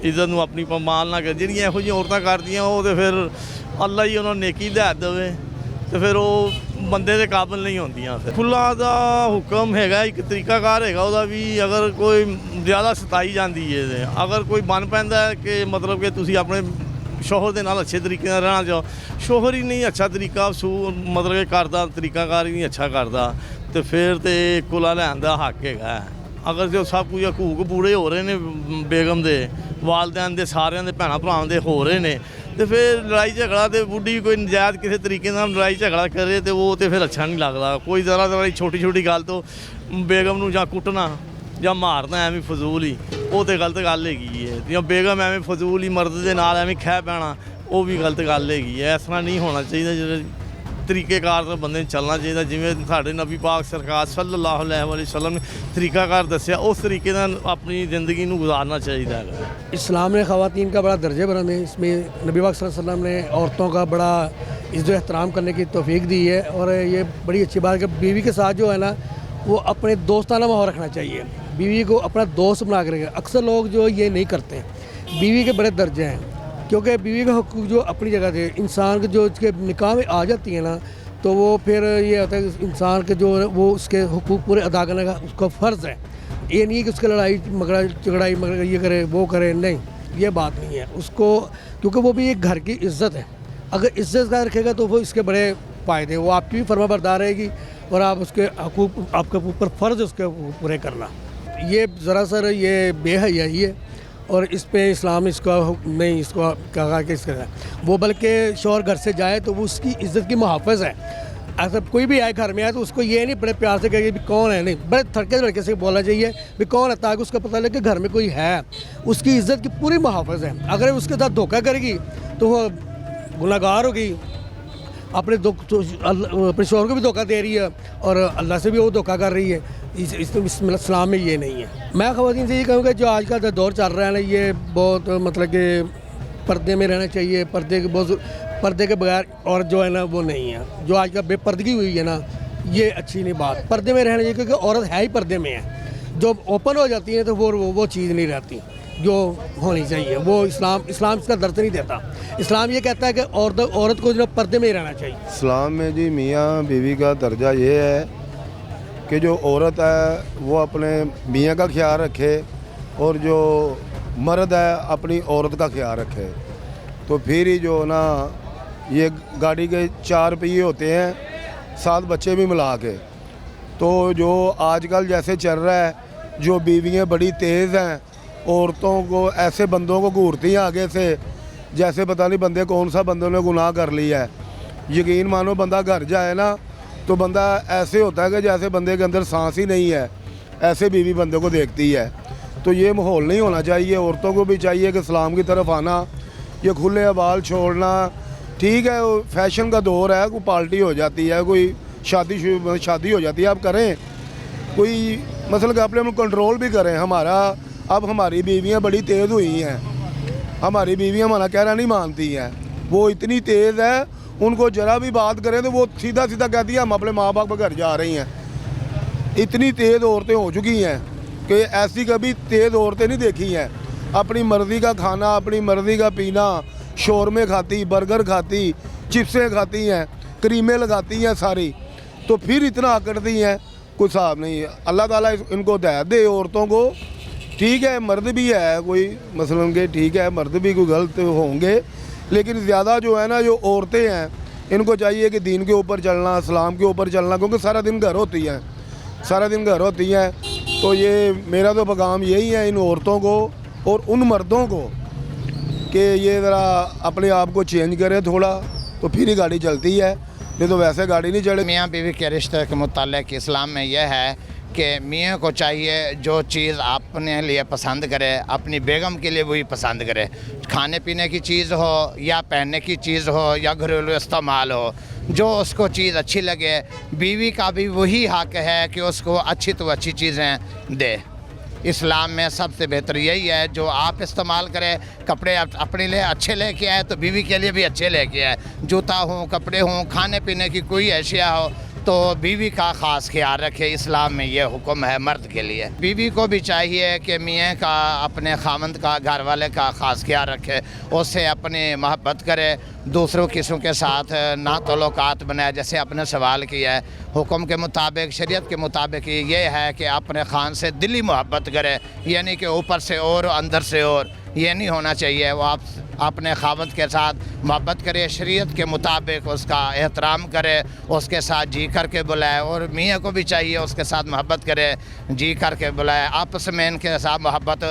[SPEAKER 8] ਇੱਜ਼ਤ ਨੂੰ ਆਪਣੀ ਪਮਾਲ ਨਾ ਕਰੇ। ਜਿਹੜੀਆਂ ਇਹੋ ਜਿਹੀਆਂ ਔਰਤਾਂ ਕਰਦੀਆਂ ਉਹ ਤੇ ਫਿਰ ਅੱਲਾ ਹੀ ਉਹਨਾਂ ਨੂੰ ਨੇਕੀ ਹਦਾਇਤ ਦੇਵੇ ਤੇ ਫਿਰ ਉਹ ਬੰਦੇ ਦੇ ਕਾਬਿਲ ਨਹੀਂ ਹੁੰਦੀਆਂ। ਫਿਰ ਖੁੱਲ੍ਹਾ ਦਾ ਹੁਕਮ ਹੈਗਾ, ਇੱਕ ਤਰੀਕਾਕਾਰ ਹੈਗਾ ਉਹਦਾ ਵੀ। ਅਗਰ ਕੋਈ ਜ਼ਿਆਦਾ ਸਤਾਈ ਜਾਂਦੀ ਹੈ ਤੇ ਅਗਰ ਕੋਈ ਬਣ ਪੈਂਦਾ ਹੈ ਕਿ ਮਤਲਬ ਕਿ ਤੁਸੀਂ ਆਪਣੇ ਸ਼ੋਹਰ ਦੇ ਨਾਲ ਅੱਛੇ ਤਰੀਕੇ ਨਾਲ ਰਹਿਣਾ ਚਾਹੋ, ਸ਼ੋਹਰ ਹੀ ਨਹੀਂ ਅੱਛਾ ਤਰੀਕਾ ਮਤਲਬ ਕਿ ਕਰਦਾ, ਤਰੀਕਾਕਾਰ ਹੀ ਨਹੀਂ ਅੱਛਾ ਕਰਦਾ, ਤੇ ਫਿਰ ਤੇ ਕੁਲਾ ਲੈਣ ਦਾ ਹੱਕ ਹੈਗਾ। ਅਗਰ ਜੋ ਸਭ ਕੁਝ ਹਕੂਕ ਪੂਰੇ ਹੋ ਰਹੇ ਨੇ ਬੇਗਮ ਦੇ, ਵਾਲਦੈਨ ਦੇ, ਸਾਰਿਆਂ ਦੇ, ਭੈਣਾਂ ਭਰਾਵਾਂ ਦੇ ਹੋ ਰਹੇ ਨੇ, ਤੇ ਫਿਰ ਲੜਾਈ ਝਗੜਾ ਤੇ ਬੁੱਢੀ ਕੋਈ ਨਜਾਇਜ਼ ਕਿਸੇ ਤਰੀਕੇ ਨਾਲ ਲੜਾਈ ਝਗੜਾ ਕਰੇ ਤੇ ਉਹ ਤੇ ਫਿਰ ਅੱਛਾ ਨਹੀਂ ਲੱਗਦਾ। ਕੋਈ ਜ਼ਰਾ ਛੋਟੀ ਛੋਟੀ ਗੱਲ ਤੋਂ ਬੇਗਮ ਨੂੰ ਜਾਂ ਕੁੱਟਣਾ ਜਾਂ ਮਾਰਨਾ ਐਵੇਂ ਫਜ਼ੂਲ ਹੀ, ਉਹ ਤੇ ਗਲਤ ਗੱਲ ਹੈਗੀ ਹੈ। ਜਾਂ ਬੇਗਮ ਐਵੇਂ ਫਜ਼ੂਲ ਹੀ ਮਰਦ ਦੇ ਨਾਲ ਐਵੇਂ ਖਹਿ ਪੈਣਾ, ਉਹ ਵੀ ਗਲਤ ਗੱਲ ਹੈਗੀ ਹੈ। ਇਸ ਤਰ੍ਹਾਂ ਨਹੀਂ ਹੋਣਾ ਚਾਹੀਦਾ। ਜਿਹੜੇ ਤਰੀਕੇਕਾਰ ਨਾਲ ਬੰਦੇ ਨੂੰ ਚੱਲਣਾ ਚਾਹੀਦਾ, ਜਿਵੇਂ ਸਾਡੇ ਨਬੀ ਪਾਕ ਸਰਕਾਰ ਸੱਲੱਲਾਹੁ अलैहि वसल्लम ने तरीकाकार दसिया, उस तरीके ਨਾਲ अपनी ज़िंदगी ਨੂੰ गुजारना चाहिए है।
[SPEAKER 9] इस्लाम ने ख़वातीन का बड़ा दर्जे बुलंद है। इसमें नबी पाक सल्लल्लाहु अलैहि वसल्लम ने औरतों का बड़ा इज़्ज़त एहतराम करने की तौफीक दी है, और ये बड़ी अच्छी बात है कि बीवी के साथ जो है ना वो अपने दोस्ताना माहौल रखना चाहिए, बीवी को अपना दोस्त बना कर रखें। अक्सर लोग जो ये नहीं करते हैं। बीवी के बड़े दर्जे हैं, क्योंकि बीवी का हकूक़ जो अपनी जगह थे, इंसान के जो उसके निकाह में आ जाती है ना, तो वो फिर ये होता है कि इंसान के जो वो उसके हकूक़ पूरे अदा करने का उसका फ़र्ज़ है। ये नहीं कि उसके लड़ाई झगड़ाई ये करे वो करे, नहीं, ये बात नहीं है उसको, क्योंकि वो भी एक घर की इज़्ज़त है। अगर इज़्ज़त का रखेगा तो वो इसके बड़े फ़ायदे, वो आपकी भी फर्माबरदार रहेगी और आप उसके हकूक़ आपके ऊपर फ़र्ज़ उसके पूरे करना। ये ज़रा सर ये बेहयाई है, और इस पे इस्लाम इसका नहीं इसको कहा कि इसका वो, बल्कि शौहर घर से जाए तो वो उसकी इज़्ज़त की मुहाफ़िज़ है। ऐसा कोई भी आए घर में आए तो उसको ये नहीं बड़े प्यार से कहेगी भी कौन है, नहीं, बड़े थड़के लड़के से बोलना चाहिए भी कौन है, ताकि उसको पता लगे कि घर में कोई है, उसकी इज़्ज़त की पूरी मुहाफ़िज़ है। अगर उसके साथ धोखा करेगी तो वो गुनहगार होगी, अपने अपने शौहर को भी धोखा दे रही है और अल्लाह से भी वो धोखा कर रही है। इस्लाम में ये नहीं है। मैं ख़वातीन से ये कहूँगा जो आज का दौर चल रहा है ना, ये बहुत मतलब कि पर्दे में रहना चाहिए। पर्दे के बगैर औरत जो है ना वो नहीं है। जो आज का बेपर्दगी हुई है ना, ये अच्छी नहीं बात। पर्दे में रहना चाहिए, क्योंकि औरत है ही पर्दे में है। जो ओपन हो जाती है तो वो चीज़ नहीं रहती जो होनी चाहिए। वो इस्लाम इसका दर्द नहीं देता। इस्लाम ये कहता है कि औरत को जो पर्दे में ही रहना चाहिए।
[SPEAKER 10] इस्लाम में जी मियाँ बीवी का दर्जा ये है कि जो औरत है वो अपने मियाँ का ख्याल रखे, और जो मर्द है अपनी औरत का ख्याल रखे। तो फिर ही जो ना ये गाड़ी के 4 पहिए होते हैं, 7 बच्चे भी मिला के। तो जो आजकल जैसे चल रहा है, जो बीवियाँ बड़ी तेज़ हैं, औरतों को ऐसे बंदों को घूरती हैं आगे से, जैसे पता नहीं बंदे कौन सा बंदों ने गुनाह कर लिया है। यकीन मानो बंदा घर जाए ना तो बंदा ऐसे होता है कि जैसे बंदे के अंदर सांस ही नहीं है, ऐसे बीवी बंदे को देखती है। तो ये माहौल नहीं होना चाहिए। औरतों को भी चाहिए कि इस्लाम की तरफ आना, ये खुले बाल छोड़ना। ठीक है, फैशन का दौर है, कोई पार्टी हो जाती है, कोई शादी हो जाती है, आप करें कोई मसल का अपने कंट्रोल भी करें। अब हमारी बीवियाँ बड़ी तेज़ हुई हैं, हमारी बीवियाँ हमारा कहना नहीं मानती हैं। वो इतनी तेज़ है, उनको जरा भी बात करें तो वो सीधा कहती है हम अपने माँ बाप के घर जा रही हैं। इतनी तेज़ औरतें हो चुकी हैं कि ऐसी कभी तेज़ औरतें नहीं देखी हैं। अपनी मर्ज़ी का खाना, अपनी मर्ज़ी का पीना, शौरमे खाती, बर्गर खाती, चिप्सें खाती हैं, क्रीमें लगाती हैं सारी, तो फिर इतना आकड़ती हैं, कोई हिसाब नहीं है। अल्लाह ताला इनको हिदायत दे औरतों को। ठीक है, मर्द भी है कोई मसलन के, ठीक है, मर्द भी कोई गलत होंगे, लेकिन ज़्यादा जो है ना, जो औरतें हैं, इनको चाहिए कि दीन के ऊपर चलना, इस्लाम के ऊपर चलना, क्योंकि सारा दिन घर होती हैं, सारा दिन घर होती हैं। तो ये मेरा तो पैगाम यही है इन औरतों को और उन मर्दों को कि ये ज़रा अपने आप को चेंज करें थोड़ा, तो फिर ही गाड़ी चलती है, नहीं तो वैसे गाड़ी नहीं चले।
[SPEAKER 11] मियाँ बीवी के रिश्ते के मुतालिक इस्लाम में यह है कि मियाँ को चाहिए जो चीज़ अपने लिए पसंद करे अपनी बेगम के लिए वही पसंद करे, खाने पीने की चीज़ हो या पहनने की चीज़ हो या घरेलू इस्तेमाल हो, जो उसको चीज़ अच्छी लगे। बीवी का भी वही हक है कि उसको अच्छी तो अच्छी चीज़ें दे। इस्लाम में सबसे बेहतर यही है, जो आप इस्तेमाल करें, कपड़े अपने लिए अच्छे लेके आए तो बीवी के लिए भी अच्छे लेके आए। जूता हो, कपड़े हों, खाने पीने की कोई अशिया हो तो बीवी का ख़ास ख्याल रखे। इस्लाम में ये हुक्म है मर्द के लिए। बीवी को भी चाहिए कि मियाँ का अपने खामंद का, घर वाले का ख़ास ख्याल रखे, उससे अपनी मोहब्बत करे, दूसरों किस्म के साथ ना ताल्लुकात बनाए। जैसे आपने सवाल किया है, हुक्म के मुताबिक, शरीयत के मुताबिक ये है कि अपने खान से दिली मोहब्बत करे, यानी कि ऊपर से और अंदर से और ये नहीं होना चाहिए। वो आप अपने खामद के साथ मोहब्बत करे, शरीयत के मुताबिक उसका एहतराम करे, उसके साथ जी करके बुलाए, और मियाँ को भी चाहिए उसके साथ मोहब्बत करे, जी करके बुलाए। आपस में इनके साथ मोहब्बत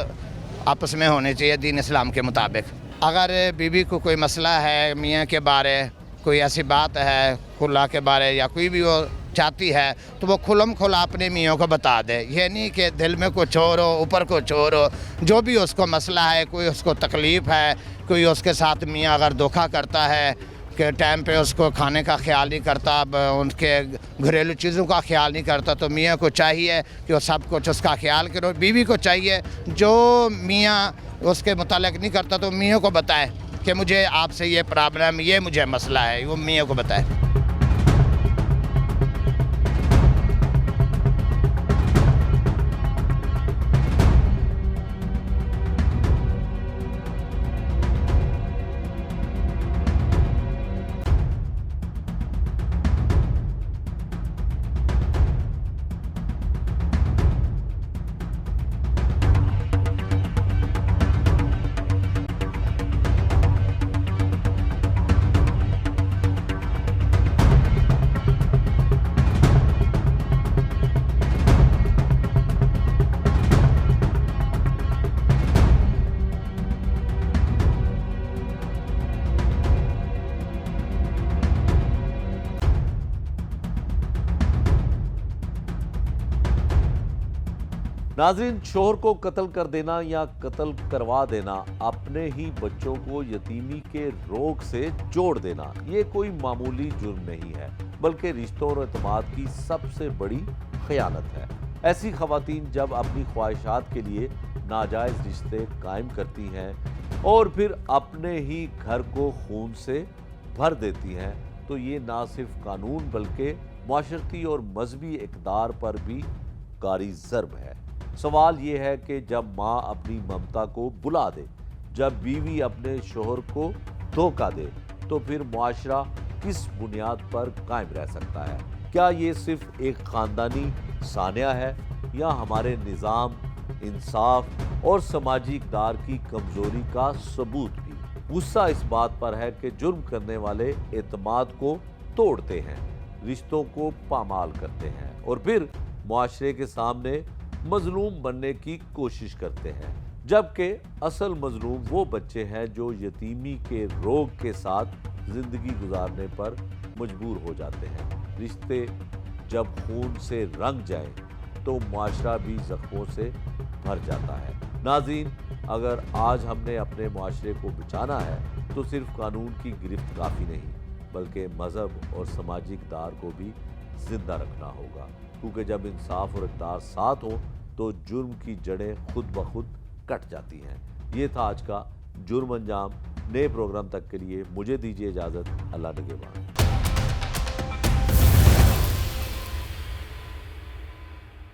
[SPEAKER 11] आपस में होनी चाहिए दीन इस्लाम के मुताबिक। अगर बीवी को कोई मसला है मियाँ के बारे, कोई ऐसी बात है खुला के बारे या कोई भी वो चाहती है तो वो खुलम खुला अपने मियाँ को बता दे। ये नहीं कि दिल में कुछ और हो, ऊपर कुछ और हो। जो भी उसको मसला है, कोई उसको तकलीफ़ है, कोई उसके साथ मियाँ अगर धोखा करता है कि टाइम पे उसको खाने का ख्याल नहीं करता, उनके घरेलू चीज़ों का ख्याल नहीं करता, तो मियाँ को चाहिए कि वो सब कुछ उसका ख्याल करो। बीवी को चाहिए जो मियाँ उसके मुतालिक नहीं करता तो मियाँ को बताए कि मुझे आपसे ये प्रॉब्लम, ये मुझे मसला है, वो मियाँ को बताए।
[SPEAKER 1] नाजरीन, शोहर को कत्ल कर देना या कत्ल करवा देना, अपने ही बच्चों को यतीमी के रोग से जोड़ देना, ये कोई मामूली जुर्म नहीं है, बल्कि रिश्तों और एतमाद की सबसे बड़ी खयानत है। ऐसी खवातीन जब अपनी ख्वाहिशात के लिए नाजायज रिश्ते कायम करती हैं और फिर अपने ही घर को खून से भर देती हैं, तो ये ना सिर्फ कानून बल्कि माशरती और मजहबी इक़दार पर भी कारी ज़र्ब है। सवाल ये है कि जब माँ अपनी ममता को बुला दे, जब बीवी अपने शोहर को धोखा दे, तो फिर मुआशरा किस बुनियाद पर कायम रह सकता है? क्या ये सिर्फ एक ख़ानदानी सानिया है या हमारे निज़ाम, इंसाफ और समाजी इक़दार की कमज़ोरी का सबूत भी? गुस्सा इस बात पर है कि जुर्म करने वाले एतमाद को तोड़ते हैं, रिश्तों को पामाल करते हैं और फिर मुआशरे के सामने मजलूम बनने की कोशिश करते हैं, जबकि असल मजलूम वो बच्चे हैं जो यतीमी के रोग के साथ जिंदगी गुजारने पर मजबूर हो जाते हैं। रिश्ते जब खून से रंग जाएं तो मुआशरा भी जख्मों से भर जाता है। नाज़रीन, अगर आज हमने अपने मुआशरे को बचाना है तो सिर्फ कानून की गिरफ्त काफ़ी नहीं, बल्कि मज़हब और समाजी इक़दार को भी जिंदा रखना होगा, क्योंकि जब इंसाफ और इक़दार साथ हो तो जुर्म की जड़ें खुद ब खुद कट जाती हैं। ये था आज का जुर्म अंजाम। नए प्रोग्राम तक के लिए मुझे दीजिए इजाज़त। अल्लाह निगहबान।